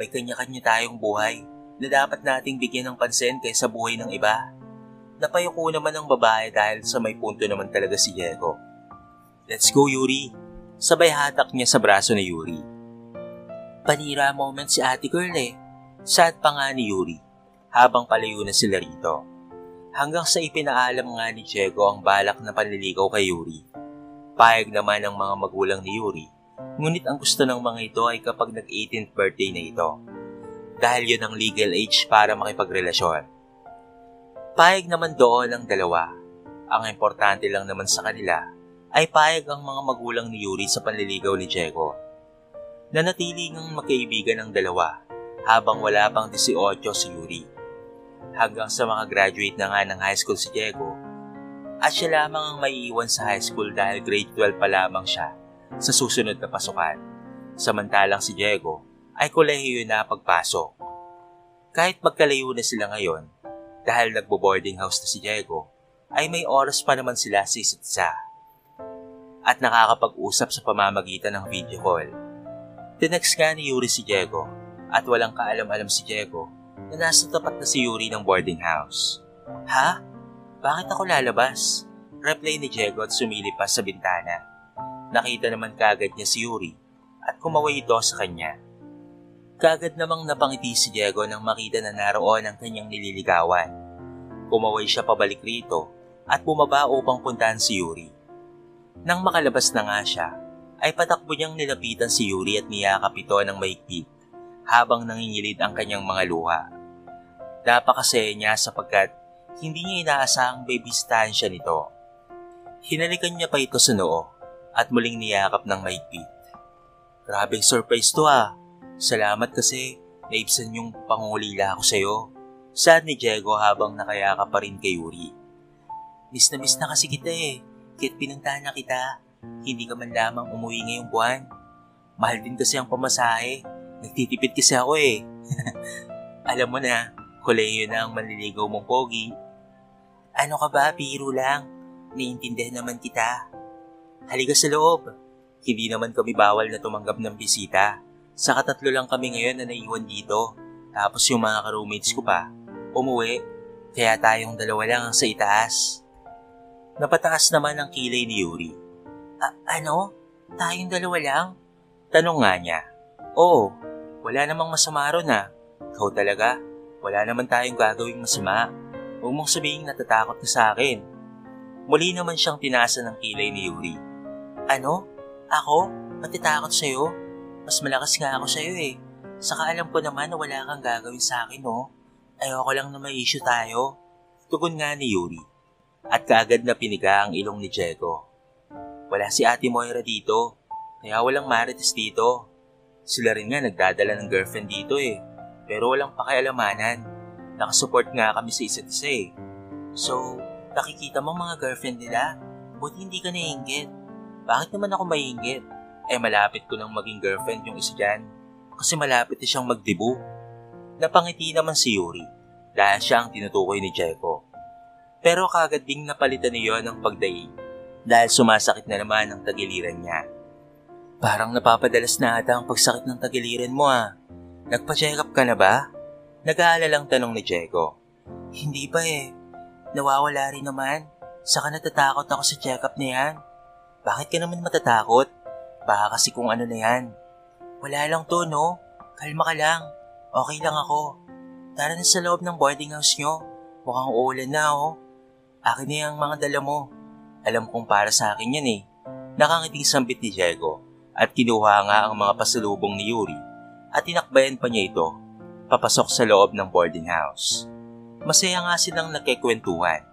may kanya-kanya tayong buhay na dapat nating bigyan ng pansin kaysa buhay ng iba. Napayuko naman ang babae dahil sa may punto naman talaga si Diego. Let's go Yuri. Sabay hatak niya sa braso ni Yuri. Panira moment si ate girl Sad pa nga ni Yuri habang palayo na sila rito. Hanggang sa ipinaalam nga ni Diego ang balak na panliligaw kay Yuri. Payag naman ang mga magulang ni Yuri, ngunit ang gusto ng mga ito ay kapag nag-18th birthday na ito. Dahil yun ang legal age para makipagrelasyon. Payag naman doon ang dalawa. Ang importante lang naman sa kanila ay payag ang mga magulang ni Yuri sa panliligaw ni Diego. Nanatili ngang magkaibigan ang dalawa habang wala pang 18 si Yuri. Hanggang sa mga graduate na nga ng high school si Diego at siya lamang ang maiiwan sa high school dahil grade 12 pa lamang siya sa susunod na pasukan. Samantalang si Diego ay kolehiyo na pagpasok. Kahit magkalayo na sila ngayon dahil nagbo-boarding house na si Diego ay may oras pa naman sila sa isa't isa at nakakapag-usap sa pamamagitan ng video call. Tinext nga ni Yuri si Diego at walang kaalam-alam si Diego na nasa tapat na si Yuri ng boarding house. Ha? Bakit ako lalabas? Reply ni Diego at sumilip pa sa bintana. Nakita naman kaagad niya si Yuri at kumaway ito sa kanya. Kaagad namang napangiti si Diego nang makita na naroon ang kanyang nililigawan. Kumaway siya pabalik rito at bumaba upang puntahan si Yuri. Nang makalabas na nga siya, ay patakbo niyang nilapitan si Yuri at niyakap ito ng mahigpit habang nangingilid ang kanyang mga luha. Napakasaya niya sapagkat hindi niya inaasahang bibisitahin siya nito. Hinalikan niya pa ito sa noo at muling niyakap ng mahigpit. Grabing surprise to Salamat kasi naibsan yung pangulila ako sa'yo. Sad ni Diego habang nakayakap pa rin kay Yuri. Miss na kasi kita eh. Kaya't pinuntahan na kita. Hindi ka man lamang umuwi ngayong buwan. Mahal din kasi ang pamasahe. Nagtitipid kasi ako eh. Alam mo na, kolehiyo na ang manliligaw mong pogi. Ano ka ba, biro lang. Naiintindihan naman kita. Halika sa loob. Hindi naman kami bawal na tumanggap ng bisita. Saka 3 lang kami ngayon na naiwan dito. Tapos yung mga ka-roommates ko pa, umuwi. Kaya tayong 2 lang ang sa itaas. Napataas naman ang kilay ni Yuri. Ano? Tayong 2 lang? Tanong nga niya. Oo, wala namang masama ron ah. Ikaw talaga, wala naman tayong gagawing masama. Huwag mong sabihin natatakot ka sa akin. Muli naman siyang tinasa ng kilay ni Yuri. Ano? Ako? Matatakot sa'yo? Mas malakas nga ako sa'yo eh. Saka alam ko naman na wala kang gagawin sa akin no? Ayoko lang na may issue tayo. Tugon nga ni Yuri. At kaagad na piniga ang ilong ni Diego. Wala si Ate Moira dito, kaya walang marites dito. Sila rin nga nagdadala ng girlfriend dito eh, pero walang pakialamanan. Nakasupport nga kami sa isa't isa eh. So, nakikita mo mga girlfriend nila? Buti hindi ka naiinggit. Bakit naman ako maiinggit? Malapit ko nang maging girlfriend yung isa dyan. Kasi malapit na siyang magdibu. Napangiti naman si Yuri dahil siya ang tinutukoy ni Diego. Pero kagad ding napalitan niyo ng pagdaing dahil sumasakit na naman ang tagiliran niya. Parang napapadalas na ata ang pagsakit ng tagiliran mo ah. Nagpa-check up ka na ba? Nag-aalalang tanong ni Diego. Hindi pa eh. Nawawala rin naman. Saka natatakot ako sa check-up na yan. Bakit ka naman matatakot? Baka kasi kung ano na yan. Wala lang to no. Kalma ka lang. Okay lang ako. Tara na sa loob ng boarding house nyo. Mukhang uulan na oh. Akin na yung mga dala mo. Alam kong para sa akin yan eh. Nakangiting sambit ni Diego at kinuha nga ang mga pasalubong ni Yuri at tinakbayan pa niya ito papasok sa loob ng boarding house. Masaya nga silang nagkikwentuhan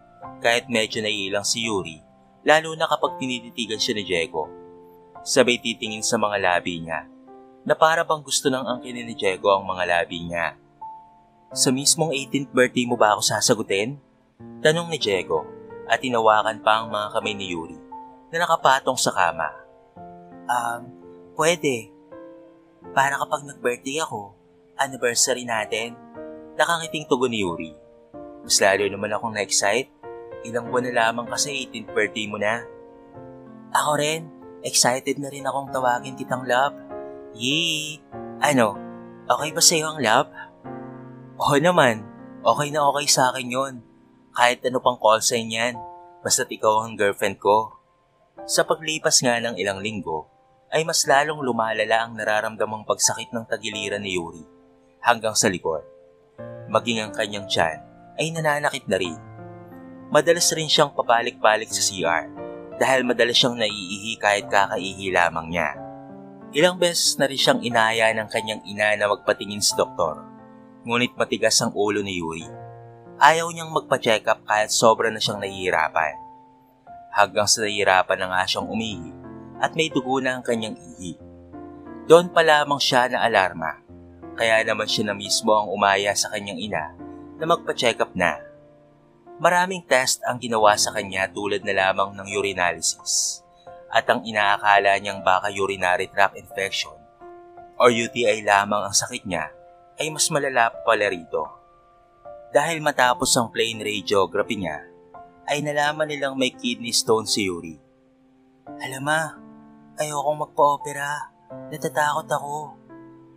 kahit medyo naiilang si Yuri lalo na kapag tinititigan siya ni Diego. Sabay titingin sa mga labi niya na para bang gusto ng angkinin ni Diego ang mga labi niya. Sa mismong 18th birthday mo ba ako sasagutin? Tanong ni Diego at tinawakan pa ang mga kamay ni Yuri na nakapatong sa kama. Pwede. Para kapag nag-birthday ako, anniversary natin. Nakangiting tugon ni Yuri. Mas lalo naman akong na-excite. Ilang buwan na lamang kasi 18th birthday mo na. Ako rin. Excited na rin akong tawagin kitang love. Yee! Ano? Okay ba sa'yo ang love? Oo naman. Okay na okay sa akin yon. Kahit ano pang call sign yan. Basta't ikaw ang girlfriend ko. Sa paglipas nga ng ilang linggo, ay mas lalong lumalala ang nararamdamang pagsakit ng tagiliran ni Yuri hanggang sa likod. Maging ang kanyang tiyan ay nananakit na rin. Madalas rin siyang pabalik-balik sa CR dahil madalas siyang naiihi kahit kakaihi lamang niya. Ilang beses na rin siyang inaya ng kanyang ina na magpatingin sa doktor. Ngunit matigas ang ulo ni Yuri. Ayaw niyang magpa-check up kahit sobra na siyang nahihirapan. Hanggang sa nahihirapan na nga siyang umihi at may dugo na ang kanyang ihi. Doon pa lamang siya na alarma. Kaya naman siya na mismo ang umaya sa kanyang ina na magpa-check up na. Maraming test ang ginawa sa kanya tulad na lamang ng urinalysis at ang inaakala niyang baka urinary tract infection or UTI lamang ang sakit niya ay mas malala pala rito. Dahil matapos ang plain radiography niya, ay nalaman nilang may kidney stone si Yuri. Alam ma, ayokong magpa-opera. Natatakot ako.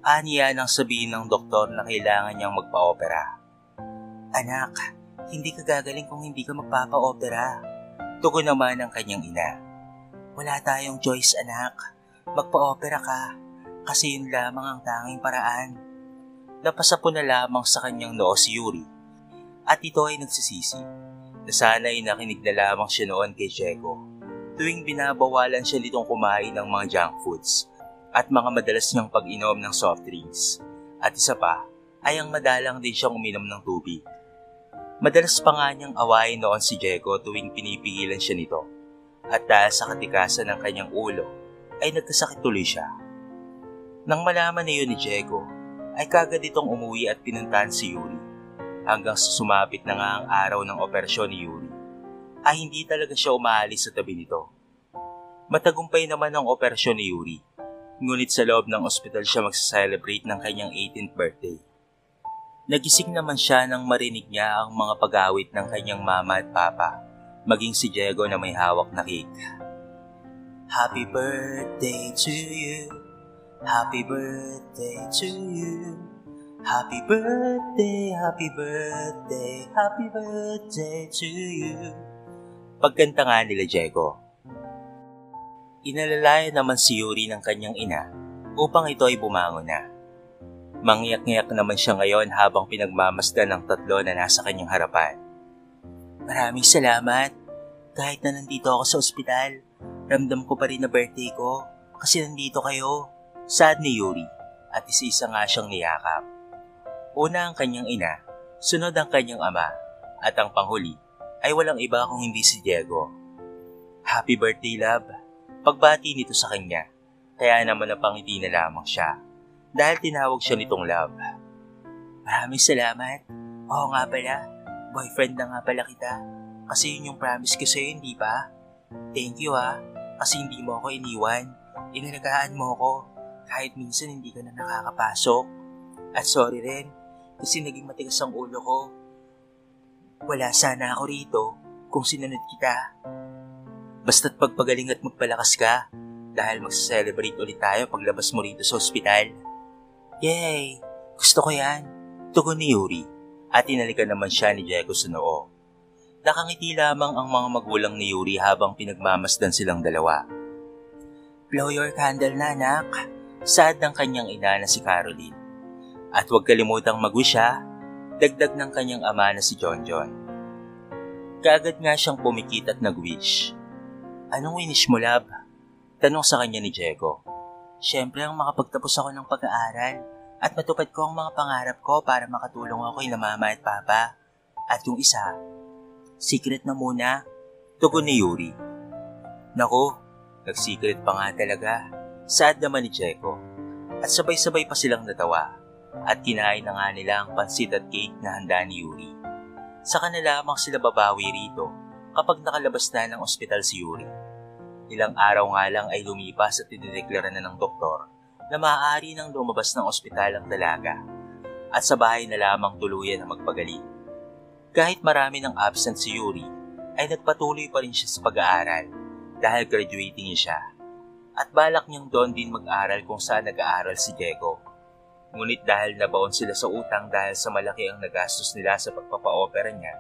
Aniya nang sabihin ng doktor na kailangan niyang magpa-opera. Anak, hindi ka gagaling kung hindi ka magpapa-opera. Tugon naman ng kanyang ina. Wala tayong choice anak. Magpa-opera ka. Kasi yun lamang ang tanging paraan. Napasa po na lamang sa kanyang noo si Yuri. At ito ay nagsisisi. Na sana'y nakinig na lamang siya noon kay Diego. Tuwing binabawalan siya nitong kumain ng mga junk foods at mga madalas niyang pag-inom ng soft drinks. At isa pa ay ang madalang din siyang uminom ng tubig. Madalas pa nga niyang awayin noon si Diego tuwing pinipigilan siya nito. At dahil sa katikasan ng kanyang ulo ay nagkasakit tuloy siya. Nang malaman na yun ni Diego ay kagad itong umuwi at pinuntahan si Yuri. hanggang sa sumapit na nga ang araw ng operasyon ni Yuri, ay hindi talaga siya umaalis sa tabi nito. Matagumpay naman ang operasyon ni Yuri, ngunit sa loob ng ospital siya magsa-celebrate ng kanyang 18th birthday. Nagising naman siya nang marinig niya ang mga pag-awit ng kanyang mama at papa, maging si Diego na may hawak na cake. Happy birthday to you, happy birthday to you, happy birthday, happy birthday, happy birthday to you. Pagkanta nga nila Diego. Inalalayan naman si Yuri ng kanyang ina upang ito ay bumangon na. Mangyak-ngyak naman siya ngayon habang pinagmamasdan ng tatlo na nasa kanyang harapan. Maraming salamat. Kahit na nandito ako sa ospital, ramdam ko pa rin na birthday ko kasi nandito kayo. Sad ni Yuri at isa-isa nga siyang niyakap. Una ang kanyang ina, sunod ang kanyang ama, at ang panghuli ay walang iba kung hindi si Diego. Happy birthday, love. Pagbati nito sa kanya, kaya naman napangiti na lamang siya dahil tinawag siya nitong love. Maraming salamat. Oo nga pala, boyfriend na nga pala kita kasi yun yung promise ko sa'yo, hindi ba? Thank you kasi hindi mo ako iniwan. Inalagaan mo ako kahit minsan hindi ka na nakakapasok. At sorry rin kasi naging matigas ang ulo ko. Wala sana ako rito kung sinunod kita. Basta't pagpagaling at magpalakas ka dahil magsa-celebrate ulit tayo paglabas mo rito sa ospital. Yay! Gusto ko yan. Tugon ni Yuri at inalikan naman siya ni Diego sa noo. Nakangiti lamang ang mga magulang ni Yuri habang pinagmamasdan silang dalawa. Blow your candle na, anak. Sad ng kanyang ina na si Caroline. At huwag kalimutang mag-wish ha. Dagdag ng kanyang ama na si Jonjon. Kaagad nga siyang pumikit at nag-wish. Anong winish mo, love? Tanong sa kanya ni Diego. Siyempre ang makapagtapos ako ng pag-aaral at matupad ko ang mga pangarap ko para makatulong ako kay mama at papa. At yung isa, secret na muna. Tugon ni Yuri. Naku, nag-secret pa nga talaga. Sad naman ni Diego. At sabay-sabay pa silang natawa. At kinain na nga nila ang pansit at cake na handa ni Yuri. Saka na lamang sila babawi rito kapag nakalabas na ng ospital si Yuri. Ilang araw nga lang ay lumipas at idineklara na ng doktor na maaari nang lumabas ng ospital ang dalaga at sa bahay na lamang tuluyan na magpagaling. Kahit marami ng absent si Yuri, ay nagpatuloy pa rin siya sa pag-aaral dahil graduating siya at balak niyang doon din mag-aral kung saan nag-aaral si Diego. Ngunit dahil nabaon sila sa utang dahil sa malaki ang nagastos nila sa pagpapa-opera niya,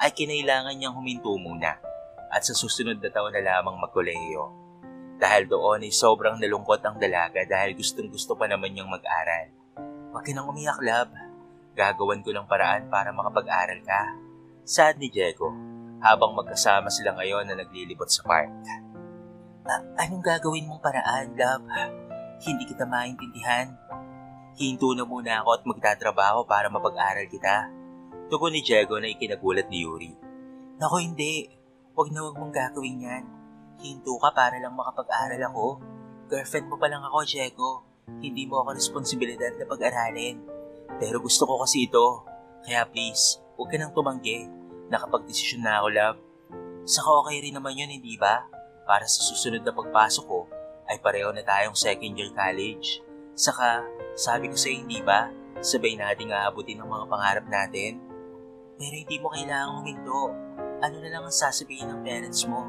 ay kinailangan niyang huminto muna at sa susunod na taon na lamang magkolehiyo. Dahil doon ay sobrang nalungkot ang dalaga dahil gustong-gusto pa naman niyang mag-aral. Huwag ka nang umiyak, love. Gagawan ko ng paraan para makapag-aral ka. Sad ni Diego habang magkasama sila ngayon na naglilibot sa park. Anong gagawin mong paraan, love? Hindi kita maintindihan. Hinto na muna ako at magtatrabaho para mapag-aral kita. Tugon ni Diego na ikinagulat ni Yuri. Naku, hindi. Huwag na huwag mong gagawin yan. Hinto ka para lang makapag-aral ako. Girlfriend mo pa lang ako, Diego. Hindi mo ako responsibilidad na pag-aralin. Pero gusto ko kasi ito. Kaya please, huwag ka nang tumanggi. Nakapag-desisyon na ako, love. Saka okay rin naman yun, hindi ba? Para sa susunod na pagpasok ko, ay pareho na tayong second year college. Saka, sabi ko sa'yo, hindi ba? Sabay nating aabutin ang mga pangarap natin. Pero hindi mo kailangang huminto. Ano na lang ang sasabihin ng parents mo?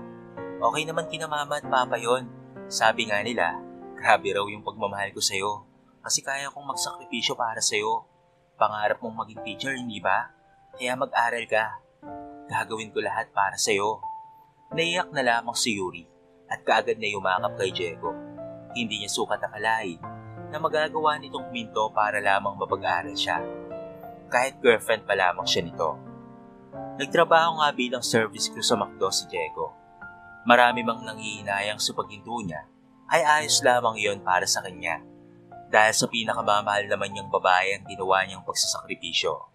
Okay naman kina mama at papa yon. Sabi nga nila, grabe raw yung pagmamahal ko sa'yo. Kasi kaya kong magsakripisyo para sa'yo. Pangarap mong maging teacher, hindi ba? Kaya mag-aral ka. Gagawin ko lahat para sa'yo. Naiyak na lamang si Yuri at kaagad na yumakap kay Diego. Hindi niya sukat akalain na magagawa nitong huminto para lamang mapag-aral siya. Kahit girlfriend pa lamang siya nito. Nagtrabaho nga bilang service crew sa McDo si Diego. Marami mang nanghihinayang sa paghinto niya, ay ayos lamang iyon para sa kanya. Dahil sa pinakamamahal naman niyang babae ang ginawa niyang pagsasakripisyo.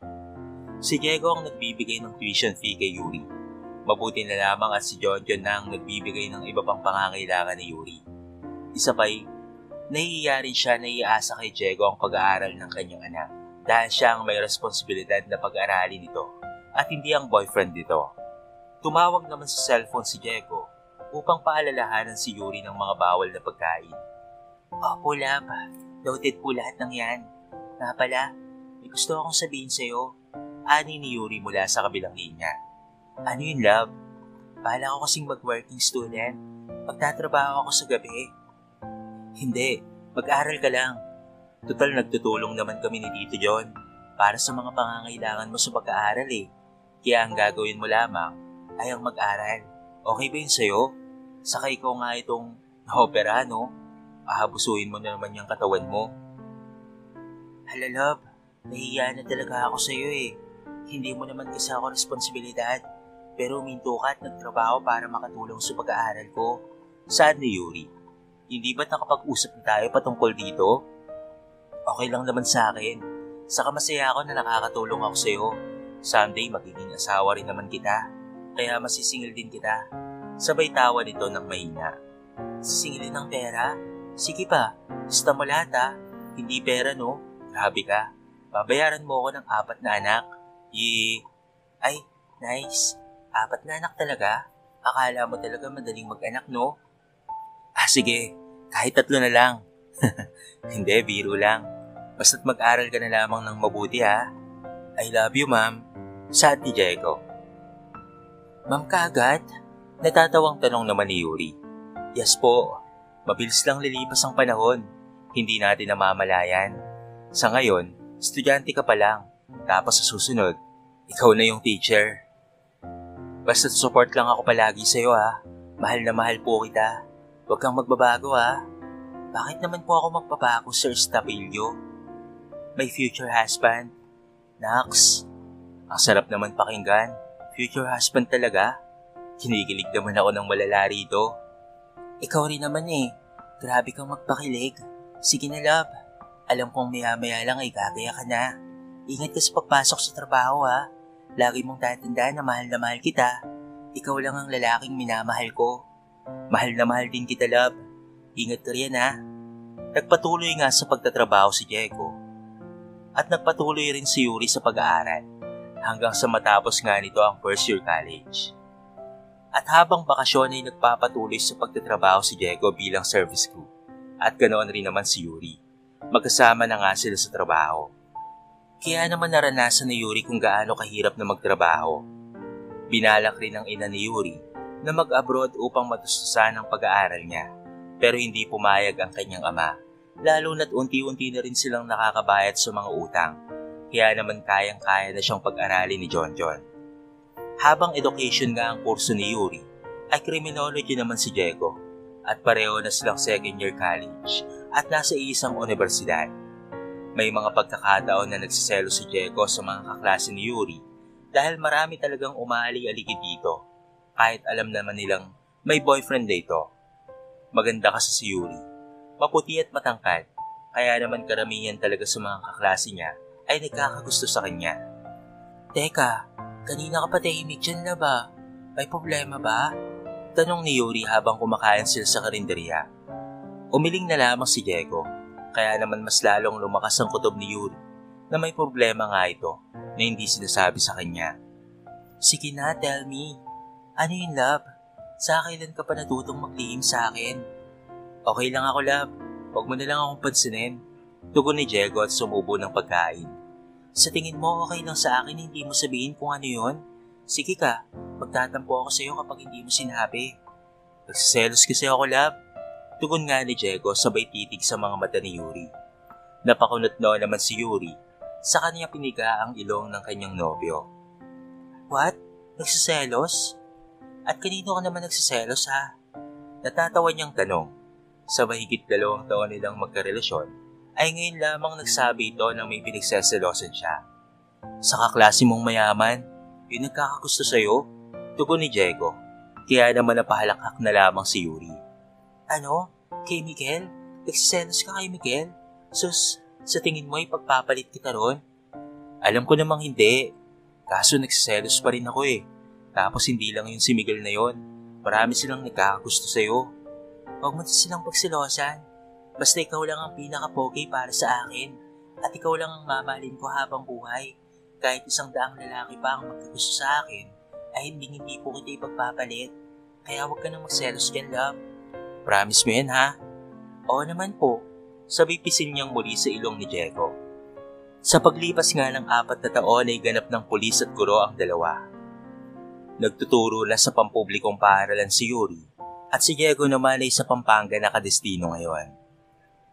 Si Diego ang nagbibigay ng tuition fee kay Yuri. Mabuti na lamang at si Jonjon na ang nagbibigay ng iba pang pangangailangan ni Yuri. Isa pa'y, nahihiya rin siya na iasa kay Diego ang pag-aaral ng kanyang anak dahil siya ang may responsibilidad na pag-aralin ito at hindi ang boyfriend nito. Tumawag naman sa cellphone si Diego upang paalalahanan si Yuri ng mga bawal na pagkain. Opo, love. Noted po lahat ng yan. Nga pala, may gusto akong sabihin sa'yo. Ani ni Yuri mula sa kabilang linya. Ano yun, love? Bahala ko kasing mag-working student. Magtatrabaho ako sa gabi. Hindi, mag-aral ka lang. Total nagtutulong naman kami ni Tito John para sa mga pangangailangan mo sa pag-aaral eh. Kaya ang gagawin mo lamang ay ang mag-aral. Okay ba yun sa'yo? Saka ikaw nga itong opera, no? Ahabusuin mo na naman yung katawan mo. Hala, love. Nahiya na talaga ako sa'yo eh. Hindi mo naman kasi ako responsibilidad. Pero uminto ka at nagtrabaho para makatulong sa pag-aaral ko. Saan ni Yuri? Hindi ba't nakapag-usap na tayo patungkol dito? Okay lang naman sa akin. Saka masaya ako na nakakatulong ako sa'yo. Someday magiging asawa rin naman kita. Kaya masisingil din kita. Sabay tawa nito ng mahina. Sisingilin ng pera? Sige pa, gusto mo lahat ha. Hindi pera no? Grabe ka. Babayaran mo ako ng 4 na anak. Ay, nice. 4 na anak talaga? Akala mo talaga madaling mag-anak no? Sige. Kahit 3 na lang. Hindi, biro lang. Basta't mag-aral ka na lamang ng mabuti ha. I love you, ma'am. Sad ni Diego. Ma'am kaagad? Natatawang tanong naman ni Yuri. Yes po. Mabilis lang lilipas ang panahon. Hindi natin namamalayan. Sa ngayon, estudyante ka pa lang. Tapos sa susunod, ikaw na yung teacher. Basta't support lang ako palagi sa'yo ha. Mahal na mahal po kita. Huwag kang magbabago ha. Bakit naman po ako magbabago, Sir Stabilio? My future husband. Nax, ang sarap naman pakinggan. Future husband talaga. Kinikilig naman ako ng malala rito. Ikaw rin naman eh. Grabe kang magpakilig. Sige na, love. Alam kong maya-maya lang ay gagaya ka na. Ingat ka sa pagpasok sa trabaho ha. Lagi mong tatandaan na mahal kita. Ikaw lang ang lalaking minamahal ko. Mahal na mahal din kita, love. Ingat ka rin ha. Nagpatuloy nga sa pagtatrabaho si Diego. At nagpatuloy rin si Yuri sa pag-aaral. Hanggang sa matapos nga nito ang first year college. At habang bakasyon ay nagpapatuloy sa pagtatrabaho si Diego bilang service crew. At ganoon rin naman si Yuri. Magkasama na nga sila sa trabaho. Kaya naman naranasan ni Yuri kung gaano kahirap na magtrabaho. Binalak rin ng ina ni Yuri na mag-abroad upang matustusan ang pag-aaral niya. Pero hindi pumayag ang kanyang ama. Lalo na't unti-unti na rin silang nakakabayad sa mga utang. Kaya naman kayang-kaya na siyang pag-aralin ni Jonjon. Habang education nga ang kurso ni Yuri, ay criminology naman si Diego. At pareho na silang second year college at nasa isang universidad. May mga pagkakataon na nagsiselo si Diego sa mga kaklase ni Yuri dahil marami talagang umaali-aligi dito kahit alam naman nilang may boyfriend na ito. Maganda kasi si Yuri, maputi at matangkad, kaya naman karamihan talaga sa mga kaklase niya ay nagkakagusto sa kanya. Teka, kanina ka pa tahimik dyan na ba? May problema ba? Tanong ni Yuri habang kumakain sila sa karinderya. Umiling na lamang si Diego, kaya naman mas lalong lumakas ang kutob ni Yuri na may problema nga ito na hindi sinasabi sa kanya. Sige na, tell me. Ano yun, love? Sa kailan ka pa natutong maglihim sa akin? Okay lang ako, love. Huwag mo na lang akong pansinin. Tugon ni Diego at sumubo ng pagkain. Sa tingin mo okay lang sa akin hindi mo sabihin kung ano yun? Sige ka, magtatampo ako sa iyo kapag hindi mo sinabi. Nagsiselos kasi ako, love. Tugon nga ni Diego sabay titig sa mga mata ni Yuri. Napakunot naman si Yuri sa kanya piniga ang ilong ng kanyang nobyo. What? Nagsiselos? At kanino ka naman nagsiselos ha? Natatawa niyang tanong. Sa mahigit 2 taon nilang magkarelasyon, ay ngayon lamang nagsabi ito na may pinagseselosan siya. Sa kaklase mong mayaman, yung nagkakagusto sa'yo, tugon ni Diego. Kaya naman napahalakak na lamang si Yuri. Ano? Kay Miguel? Nagsiselos ka kay Miguel? Sus, sa tingin mo ay pagpapalit kita ron? Alam ko namang hindi. Kaso nagsiselos pa rin ako eh. Tapos hindi lang yun si Miguel na yun. Marami silang nagkakagusto sa'yo. Huwag mo silang pagsilosan. Basta ikaw lang ang pinaka-pogi para sa akin. At ikaw lang ang mamahalin ko habang buhay. Kahit 100 lalaki pa ang magkagusto sa akin, ay hindi po kita ipagpapalit. Kaya huwag ka nang magselos dyan, love. Promise mo yan, ha? Oo naman po. Sabay pisil niyang muli sa ilong ni Diego. Sa paglipas nga ng 4 na taon ay ganap ng pulis at guro ang dalawa. Nagtuturo na sa pampublikong paaralan si Yuri at si Diego naman ay sa Pampanga nakadestino ngayon.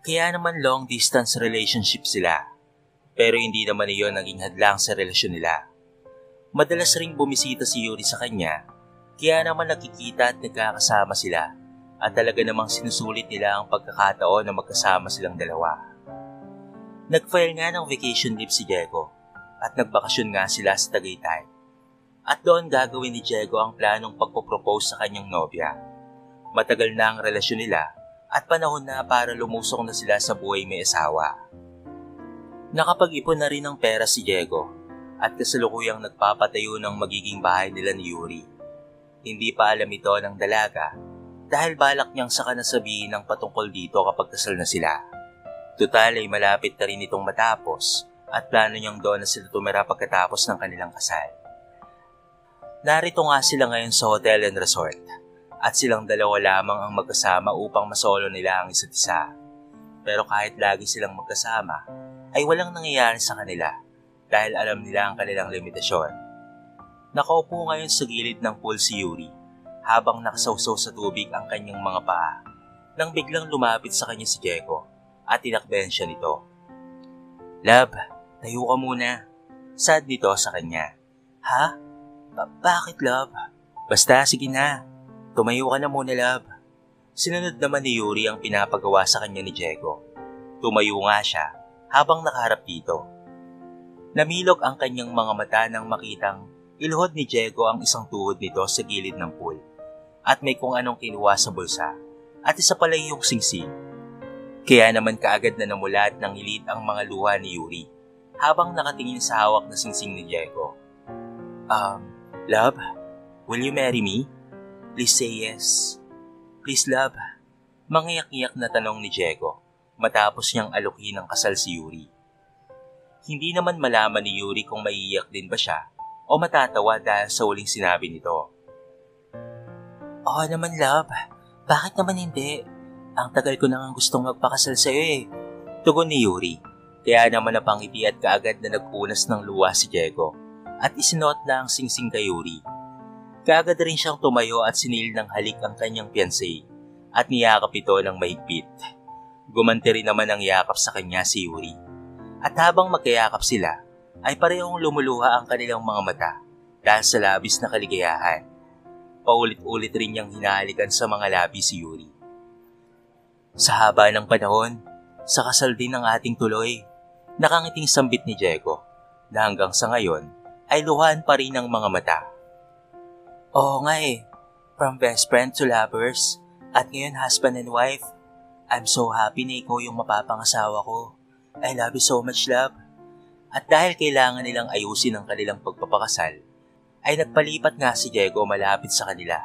Kaya naman long distance relationship sila. Pero hindi naman iyon naging hadlang sa relasyon nila. Madalas ring bumisita si Yuri sa kanya, kaya naman nakikita at nagkakasama sila at talaga namang sinusulit nila ang pagkakataon na magkasama silang dalawa. Nag-file nga ng vacation leave si Diego at nagbakasyon nga sila sa Tagaytay. At doon gagawin ni Diego ang planong pagpropose sa kanyang nobya. Matagal na ang relasyon nila at panahon na para lumusong na sila sa buhay may asawa. Nakapag-ipon na rin ng pera si Diego at kasalukuyang nagpapatayo ng magiging bahay nila ni Yuri. Hindi pa alam ito ng dalaga dahil balak niyang saka na sabihin ng patungkol dito kapag kasal na sila. Tutal ay malapit na rin itong matapos at plano niyang doon na sila tumira pagkatapos ng kanilang kasal. Narito nga sila ngayon sa hotel and resort at silang dalawa lamang ang magkasama upang masolo nila ang isa't isa. Pero kahit lagi silang magkasama, ay walang nangyayari sa kanila dahil alam nila ang kanilang limitasyon. Nakaupo ngayon sa gilid ng pool si Yuri habang nakasawsaw sa tubig ang kanyang mga paa nang biglang lumapit sa kanya si Diego at tinakbayan siya nito. Love, tayo ka muna. Sad nito sa kanya. Ha? Bakit love? Basta sige na. Tumayo ka na muna love. Sinunod naman ni Yuri ang pinapagawa sa kanya ni Diego. Tumayo nga siya habang nakaharap dito. Namilog ang kanyang mga mata nang makitang iluhod ni Diego ang isang tuhod nito sa gilid ng pool at may kung anong kinuha sa bulsa at isa pala yung singsing. Kaya naman kaagad na namulat ng ilid ang mga luha ni Yuri habang nakatingin sa hawak na singsing ni Diego. Love, will you marry me? Please say yes. Please love. Mangiyak-iyak na tanong ni Diego matapos niyang alukin ng kasal si Yuri. Hindi naman malaman ni Yuri kung maiiyak din ba siya o matatawa dahil sa huling sinabi nito. Oo naman love, bakit naman hindi? Ang tagal ko nang gustong magpakasal sa'yo eh. Tugon ni Yuri, kaya naman napangiti at kaagad na nagpunas ng luha si Diego at isinuot na ang singsing kay Yuri. Kaagad rin siyang tumayo at sinil ng halik ang kanyang fiancé at niyakap ito ng mahigpit. Gumanti rin naman ang yakap sa kanya si Yuri. At habang magkayakap sila, ay parehong lumuluha ang kanilang mga mata dahil sa labis na kaligayahan. Paulit-ulit rin niyang hinahalikan sa mga labi si Yuri. Sa haba ng panahon, sa kasal din ng ating tuloy, nakangiting sambit ni Diego na hanggang sa ngayon ay luhaan pa rin ang mga mata. Oo nga eh, from best friend to lovers at ngayon husband and wife. I'm so happy na ikaw yung mapapangasawa ko. I love you so much, love. At dahil kailangan nilang ayusin ang kanilang pagpapakasal, ay nagpalipat nga si Diego malapit sa kanila.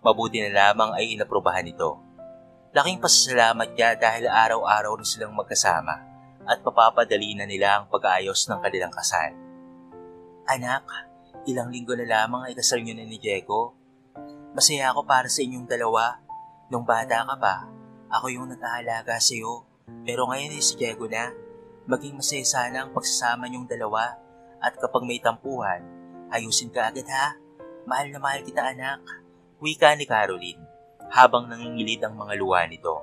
Mabuti na lamang ay inaprubahan ito. Laking pasasalamat niya dahil araw-araw na silang magkasama at mapapadali na nila ang pag-aayos ng kanilang kasal. Anak, ilang linggo na lamang ay kasal niyo na ni Diego. Masaya ako para sa inyong dalawa. Nung bata ka pa, ako yung nag-aalaga sa iyo, pero ngayon ay si Diego na. Maging masaya sana ang pagsasama niyong dalawa at kapag may tampuhan, ayusin ka agad ha. Mahal na mahal kita anak. Wika ni Caroline habang nangingilid ang mga luha nito.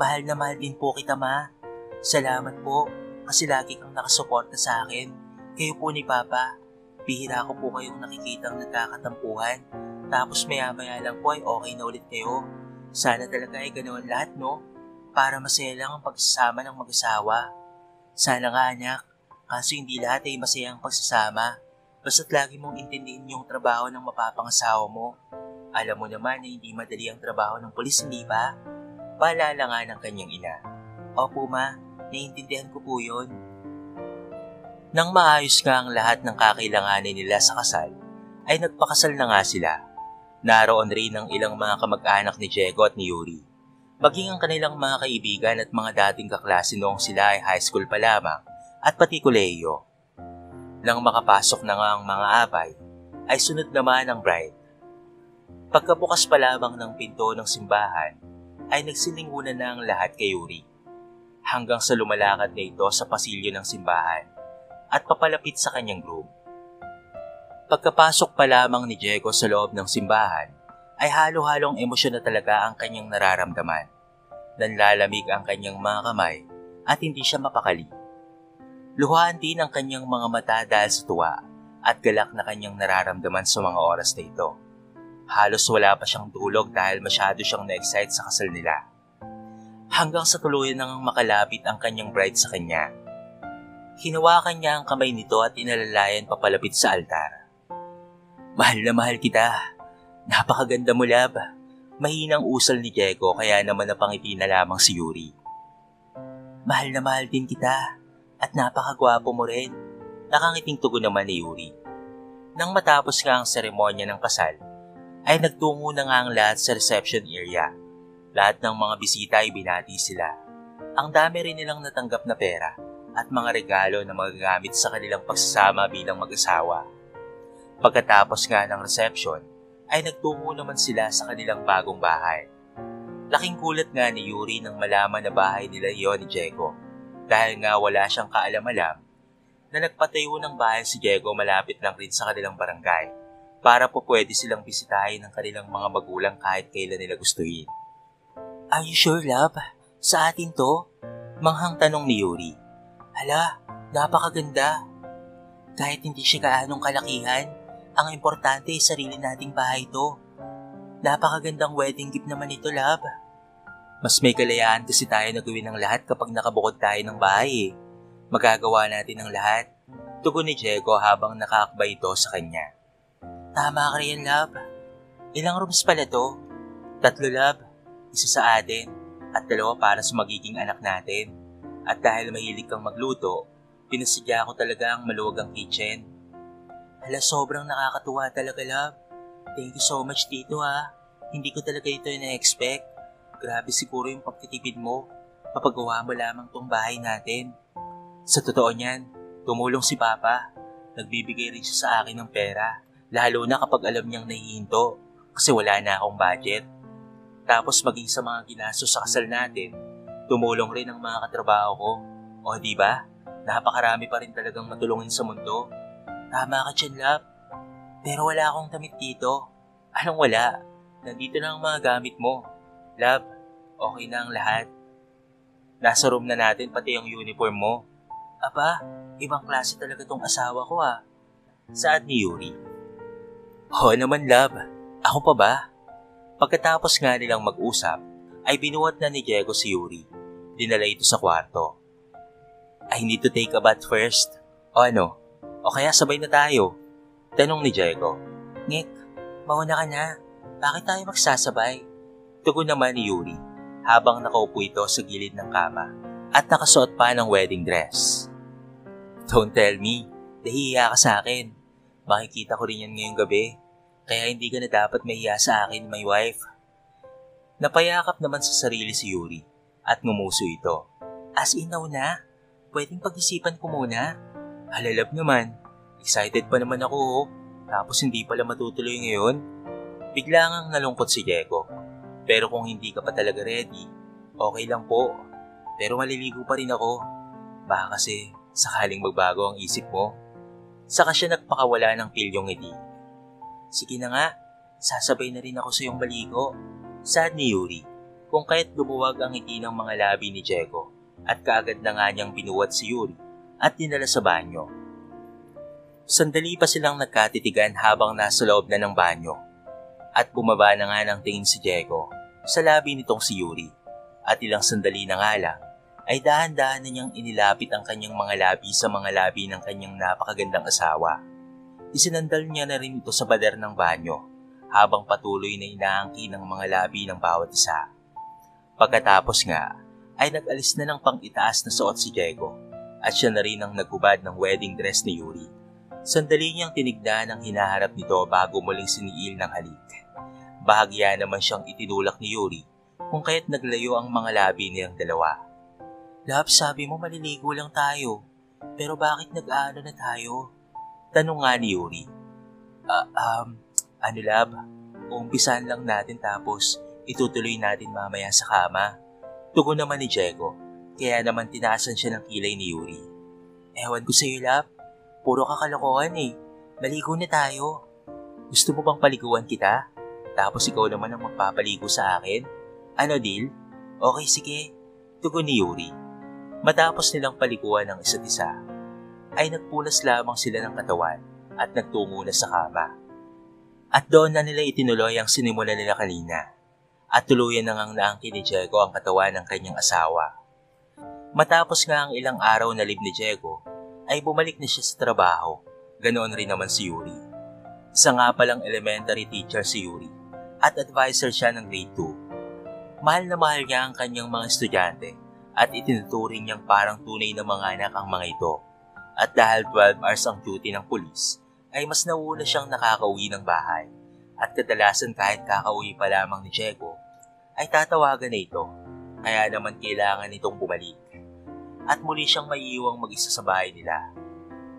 Mahal na mahal din po kita ma. Salamat po kasi lagi kang nakasuporta sa akin. Kayo po ni Papa, bihira ko po kayong nakikitang nagkakatampuhan tapos maya-maya lang po ay okay na ulit kayo. Sana talaga ay ganoon lahat, no? Para masaya lang ang pagsasama ng mag-asawa. Sana nga anak, kaso hindi lahat ay masaya ang pagsasama. Basta't lagi mong intindihin yung trabaho ng mapapangasawa mo. Alam mo naman na hindi madali ang trabaho ng pulis, hindi ba? Paalala nga ng kanyang ina. Opo ma, naiintindihan ko po yun. Nang maayos nga ang lahat ng kakailanganin nila sa kasal, ay nagpakasal na nga sila. Naroon rin ang ilang mga kamag-anak ni Diego at ni Yuri. Maging ang kanilang mga kaibigan at mga dating kaklase noong sila ay high school pa lamang at pati kolehiyo. Nang makapasok na nga ang mga abay, ay sunod naman ang bride. Pagkabukas pa lamang ng pinto ng simbahan, ay nagsilingunan na ang lahat kay Yuri. Hanggang sa lumalakad na ito sa pasilyo ng simbahan at papalapit sa kanyang groom. Pagkapasok pa lamang ni Diego sa loob ng simbahan, ay halo-halong emosyon na talaga ang kanyang nararamdaman. Nanlalamig ang kanyang mga kamay at hindi siya mapakali. Luhaan din ang kanyang mga mata dahil sa tuwa at galak na kanyang nararamdaman sa mga oras na ito. Halos wala pa siyang tulog dahil masyado siyang na-excite sa kasal nila. Hanggang sa tuluyan nang makalapit ang kanyang bride sa kanya. Hinawakan niya ang kamay nito at inalalayan papalapit sa altar. Mahal na mahal kita. Napakaganda mo, love. Mahinang usal ni Diego kaya naman napangiti na lamang si Yuri. Mahal na mahal din kita at napakagwapo mo rin. Nakangiting tugon naman ni Yuri. Nang matapos nga ang seremonya ng kasal, ay nagtungo na nga ang lahat sa reception area. Lahat ng mga bisita ay binati sila. Ang dami rin nilang natanggap na pera at mga regalo na magagamit sa kanilang pagsasama bilang mag-asawa. Pagkatapos nga ng reception, ay nagtungo naman sila sa kanilang bagong bahay. Laking gulat nga ni Yuri nang malaman na bahay nila iyon ni Diego dahil nga wala siyang kaalam-alam na nagpatayo ng bahay si Diego malapit lang rin sa kanilang barangay para po pwede silang bisitahin ng kanilang mga magulang kahit kailan nila gustuhin. Are you sure, love? Sa atin to? Manghang tanong ni Yuri. Hala, napakaganda. Kahit hindi siya gaanong kalakihan, ang importante ay sarili nating bahay to. Napakagandang wedding gift naman ito, love. Mas may kalayaan kasi tayo na gawin ng lahat kapag nakabukod tayo ng bahay eh. Magagawa natin ang lahat. Tugon ni Diego habang nakaakbay ito sa kanya. Tama ka rin, love. Ilang rooms pala to? 3, love. Isa sa atin at 2 para sa magiging anak natin. At dahil mahilig kang magluto, pinasadya ko talaga ang maluwag ang kitchen. Hala, sobrang nakakatuwa talaga, love. Thank you so much, Tito, ha. Hindi ko talaga ito na-expect. Grabe siguro yung pagtitipid mo. Papagawa mo lamang tong bahay natin. Sa totoo niyan, tumulong si Papa. Nagbibigay rin siya sa akin ng pera. Lalo na kapag alam niyang nahihinto kasi wala na akong budget. Tapos maging sa mga ginastos sa kasal natin, tumulong rin ang mga katrabaho ko. O di ba? Napakarami pa rin talagang matulungin sa mundo. Tama ka dyan, love. Pero wala akong damit dito. Anong wala? Nandito na ang mga gamit mo. Love, okay na ang lahat. Nasa room na natin pati yung uniform mo. Aba, ibang klase talaga tong asawa ko ah. Saad ni Yuri. Oo naman, love. Ako pa ba? Pagkatapos nga nilang mag-usap, ay binuhat na ni Diego si Yuri. Dinala ito sa kwarto. I need to take a bath first. O ano? O kaya sabay na tayo? Tanong ni Diego. Nick, mauna ka na. Bakit tayo magsasabay? Tugon naman ni Yuri habang nakaupo ito sa gilid ng kama at nakasuot pa ng wedding dress. Don't tell me, nahihiya ka sa akin. Makikita ko rin yan ngayong gabi. Kaya hindi ka na dapat mahiya sa akin, my wife. Napayakap naman sa sarili si Yuri at ngumuso ito. As in now na? Pwedeng pag-isipan ko muna? Halalab naman. Excited pa naman ako oh. Tapos hindi pala matutuloy ngayon. Bigla ngang nalungkot si Diego. Pero kung hindi ka pa talaga ready, okay lang po. Pero maliligo pa rin ako. Baka kasi sakaling magbago ang isip mo. Saka siya nagpakawala ng pilyong ngiti. Sige na nga, sasabay na rin ako sa iyong maligo. Saad ni Yuri, kung kaya't lumuwag ang ngiti ng mga labi ni Diego at kaagad na nga niyang binuwat si Yuri at dinala sa banyo. Sandali pa silang nagkatitigan habang nasa loob na ng banyo at bumaba na nga ng tingin si Diego sa labi nitong si Yuri at ilang sandali na nga lang ay dahan-dahan na niyang inilapit ang kanyang mga labi sa mga labi ng kanyang napakagandang asawa. Isinandal niya na rin ito sa pader ng banyo habang patuloy na inaangkin ng mga labi ng bawat isa. Pagkatapos nga ay nag-alis na ng pang-itaas na suot si Diego at siya na rin ang naghubad ng wedding dress ni Yuri. Sandali niyang tinignan ang hinaharap nito bago muling siniil ng halik. Bahagya naman siyang itinulak ni Yuri kung kaya't naglayo ang mga labi niyang dalawa. Love, sabi mo maliligo lang tayo. Pero bakit nag-aano na tayo? Tanong nga ni Yuri. Ano lab? Umpisan lang natin tapos itutuloy natin mamaya sa kama. Tugon naman ni Diego, kaya naman tinaasan siya ng kilay ni Yuri. Ewan ko sa'yo lab, puro kakalokohan eh. Maligo na tayo. Gusto mo bang paliguan kita? Tapos ikaw naman ang magpapaligo sa akin? Ano deal? Okay sige, tugon ni Yuri. Matapos nilang paliguan ng isa't isa, ay nagpunas lamang sila ng katawan at nagtungo na sa kama. At doon na nila itinuloy ang sinimula nila kanina at tuluyan na ngang naangkin ni Diego ang katawan ng kanyang asawa. Matapos nga ang ilang araw na live ni Diego, ay bumalik na siya sa trabaho. Ganoon rin naman si Yuri. Isa nga palang elementary teacher si Yuri at advisor siya ng grade 2. Mahal na mahal niya ang kanyang mga estudyante at itinuturing niyang parang tunay na mga anak ang mga ito. At dahil 12 hours ang duty ng pulis, ay mas nauna siyang nakakauwi ng bahay. At kadalasan kahit kakauwi pa lamang ni Diego, ay tatawagan na ito. Kaya naman kailangan itong bumalik. At muli siyang maiiwang mag-isa sa bahay nila.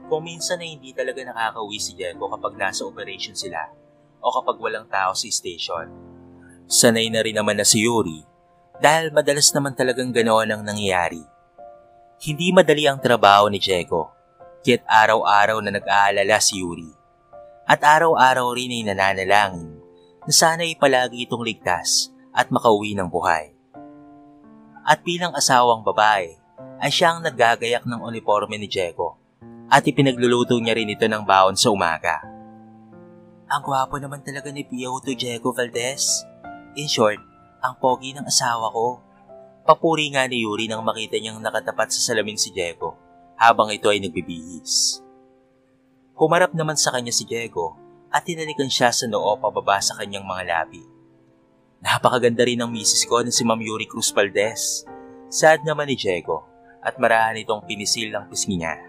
Kung minsan na hindi talaga nakakauwi si Diego kapag nasa operation sila o kapag walang tao sa station. Sanay na rin naman na si Yuri dahil madalas naman talagang ganoon ang nangyayari. Hindi madali ang trabaho ni Diego, kaya't araw-araw na nag-aalala si Yuri. At araw-araw rin ay nananalangin na sana'y palagi itong ligtas at makauwi ng buhay. At bilang asawang babae, ay siya ang naggagayak ng uniforme ni Diego at ipinagluluto niya rin ito ng baon sa umaga. Ang gwapo naman talaga ni Pio to Diego Valdez. In short, ang pogi ng asawa ko. Papuri nga ni Yuri nang makita niyang nakatapat sa salamin si Diego habang ito ay nagbibihis. Humarap naman sa kanya si Diego at tinalikan siya sa noo pababa sa kanyang mga labi. Napakaganda rin ng misis ko na si Ma'am Yuri Cruz Valdez. Sad naman ni Diego at marahan itong pinisil ng pisngi niya.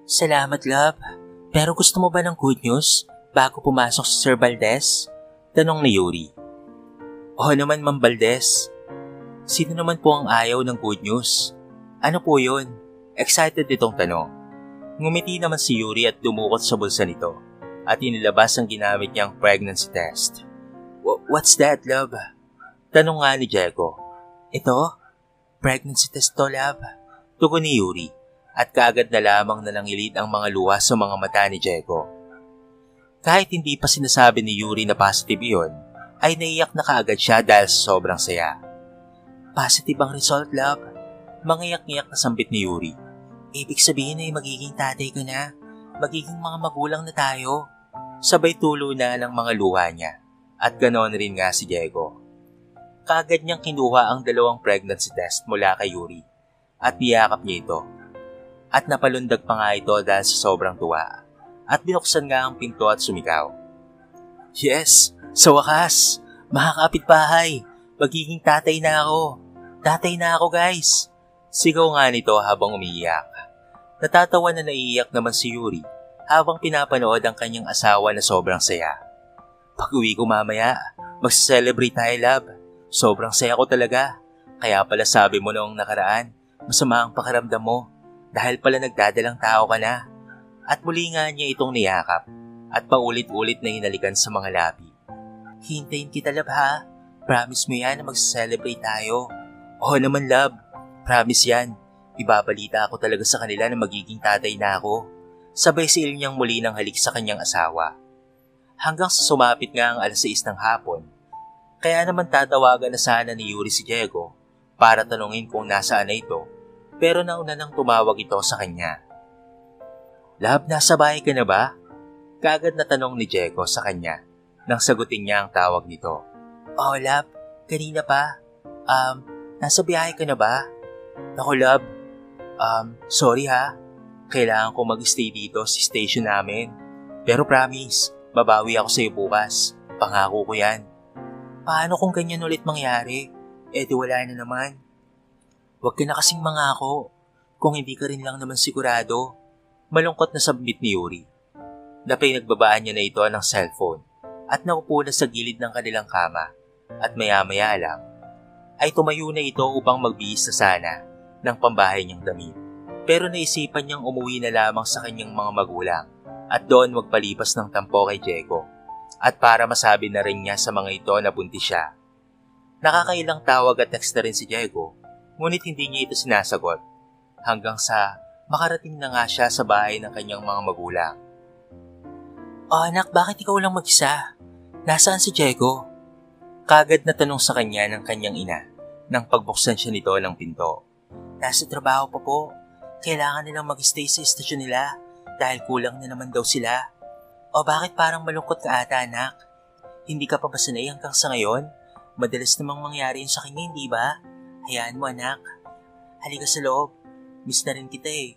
Salamat love, pero gusto mo ba ng good news bago pumasok si Sir Valdez? Tanong ni Yuri. Oo naman Ma'am Valdez. Sino naman po ang ayaw ng good news? Ano po yun? Excited itong tanong. Ngumiti naman si Yuri at dumukot sa bulsa nito at inilabas ang ginamit niyang pregnancy test. What's that, love? Tanong nga ni Diego. Ito? Pregnancy test to, love? Tugon ni Yuri at kaagad na lamang na nangilid ang mga luha sa mga mata ni Diego. Kahit hindi pa sinasabi ni Yuri na positive iyon, ay naiyak na kaagad siya dahil sa sobrang saya. Positive ang result, love. Mangiyak-ngiyak na sambit ni Yuri. Ibig sabihin ay magiging tatay ka na. Magiging mga magulang na tayo. Sabay tulo na ng mga luha niya. At ganoon rin nga si Diego. Kaagad niyang kinuha ang 2 pregnancy test mula kay Yuri. At niyakap niya ito. At napalundag pa nga ito dahil sa sobrang tuwa. At binuksan nga ang pinto at sumigaw. Yes! Sa wakas! Mga kapitbahay! Magiging tatay na ako! Tatay na ako, guys! Sigaw nga nito habang umiiyak. Natatawa na naiiyak naman si Yuri habang pinapanood ang kanyang asawa na sobrang saya. Pag-uwi ko mamaya, mag-celebrate tayo, love. Sobrang saya ko talaga. Kaya pala sabi mo noong nakaraan, masama ang pakiramdam mo dahil pala nagdadalang tao ka na. At muli nga niya itong niyakap at paulit-ulit na hinalikan sa mga labi. Hintayin kita, love ha. Promise mo yan na mag-celebrate tayo. Oo naman, love. Promise yan. Ibabalita ako talaga sa kanila na magiging tatay na ako. Sabay siil niyang muli ng halik sa kanyang asawa. Hanggang sa sumapit nga ang 6:00 ng hapon. Kaya naman tatawagan na sana ni Yuri si Diego para tanungin kung nasaan na ito. Pero nauna nang tumawag ito sa kanya. Love, nasa bahay ka na ba? Kaagad na tanong ni Diego sa kanya nang sagutin niya ang tawag nito. Oh, love. Kanina pa. Nasa biyahe ka na ba? Naku, love. Sorry ha. Kailangan ko mag-stay dito sa station namin. Pero promise, babawi ako sa'yo bukas. Pangako ko yan. Paano kung ganyan ulit mangyari? Di wala na naman. Huwag ka na kasing mangako. Kung hindi ka rin lang naman sigurado. Malungkot na sabit ni Yuri. Napay nagbabaan niya na ito ng cellphone at naupo na sa gilid ng kanilang kama. At maya-maya lang, ay tumayo na ito upang magbihis na sana ng pambahay niyang damit. Pero naisipan niyang umuwi na lamang sa kanyang mga magulang at doon magpalipas ng tampo kay Diego. At para masabi na rin niya sa mga ito na buntis siya. Nakakailang tawag at text na rin si Diego, ngunit hindi niya ito sinasagot. Hanggang sa makarating na nga siya sa bahay ng kanyang mga magulang. Oh anak, bakit ikaw lang mag-isa? Nasaan si Diego? Kagad na tanong sa kanya ng kanyang ina nang pagbuksan siya nito ng pinto. Nasa trabaho pa po. Kailangan nilang mag-stay sa istasyon nila dahil kulang na naman daw sila. O bakit parang malungkot ka ata anak? Hindi ka pa ba sanay hanggang sa ngayon? Madalas namang mangyari yun sa kanya, hindi ba? Hayaan mo anak. Halika sa loob. Miss na rin kita eh.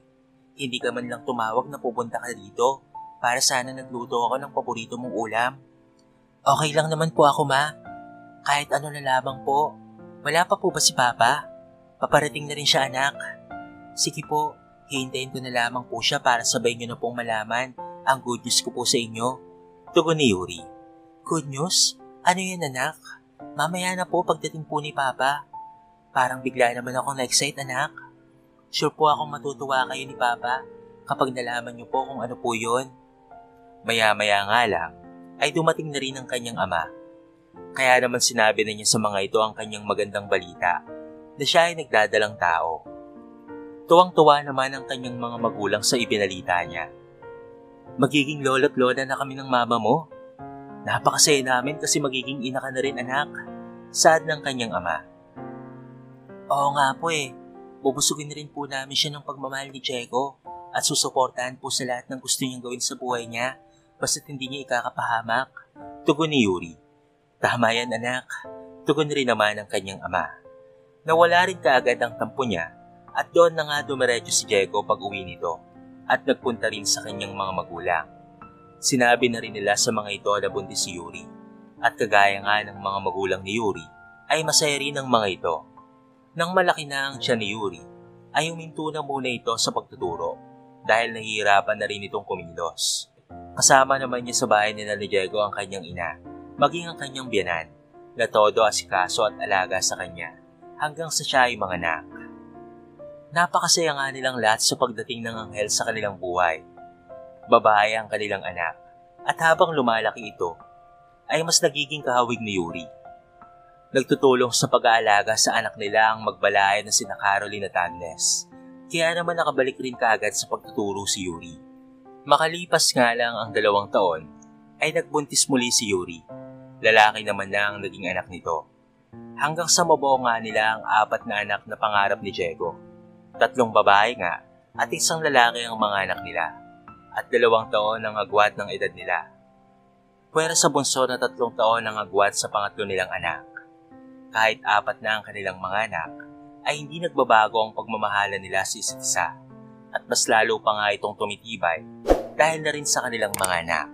Hindi ka man lang tumawag na pupunta ka dito para sana nagluto ako ng paborito mong ulam. Okay lang naman po ako ma. Kahit ano na lamang po. Wala pa po ba si Papa? Paparating na rin siya anak. Sige po, hihintayin ko na lamang po siya para sabay niyo na pong malaman ang good news ko po sa inyo. Tugon ni Yuri. Good news? Ano yan anak? Mamaya na po pagdating po ni Papa. Parang bigla naman akong na-excite anak. Sure po akong matutuwa kayo ni Papa kapag nalaman niyo po kung ano po yun. Maya-maya nga lang ay dumating na rin ang kanyang ama. Kaya naman sinabi na niya sa mga ito ang kanyang magandang balita na siya ay nagdadalang tao. Tuwang-tuwa naman ang kanyang mga magulang sa ibinalita niya. Magiging lolo't lola na kami ng mama mo. Napakasaya namin kasi magiging ina ka na rin anak. Sad ng kanyang ama. Oo nga po eh. Bubusugin na rin po namin siya ng pagmamahal ni Diego at susuportahan po sa lahat ng gusto niyang gawin sa buhay niya basta't hindi niya ikakapahamak. Tugon ni Yuri. Tama yan anak. Tugon rin naman ang kanyang ama. Nawala rin kaagad ang tampo niya at doon na nga dumiretso si Diego pag uwi nito at nagpunta rin sa kanyang mga magulang. Sinabi na rin nila sa mga ito na buntis si Yuri at kagaya nga ng mga magulang ni Yuri ay masaya rin ang mga ito. Nang malaki na ang tiyan ni Yuri ay huminto na muna ito sa pagtuturo dahil nahihirapan na rin itong kumilos. Kasama naman niya sa bahay nila ni Diego ang kanyang ina, maging ang kanyang biyanan, na todo asikaso at alaga sa kanya hanggang sa siya ay manganak. Napakasaya nga nilang lahat sa pagdating ng anghel sa kanilang buhay. Babae ang kanilang anak at habang lumalaki ito ay mas nagiging kahawig ni Yuri. Nagtutulong sa pag-aalaga sa anak nila ang magbalaya na sina Caroline at Agnes, kaya naman nakabalik rin kaagad sa pagtuturo si Yuri. Makalipas nga lang ang 2 taon ay nagbuntis muli si Yuri. Lalaki naman na ang naging anak nito. Hanggang sa mabuo nga nila ang 4 na anak na pangarap ni Diego. 3 babae nga at 1 lalaki ang mga anak nila. At 2 taon ang agwat ng edad nila. Pwera sa bunso na 3 taon ang agwat sa pangatlo nilang anak. Kahit 4 na ang kanilang mga anak, ay hindi nagbabago ang pagmamahala nila sa isa't isa. At mas lalo pa nga itong tumitibay dahil na rin sa kanilang mga anak.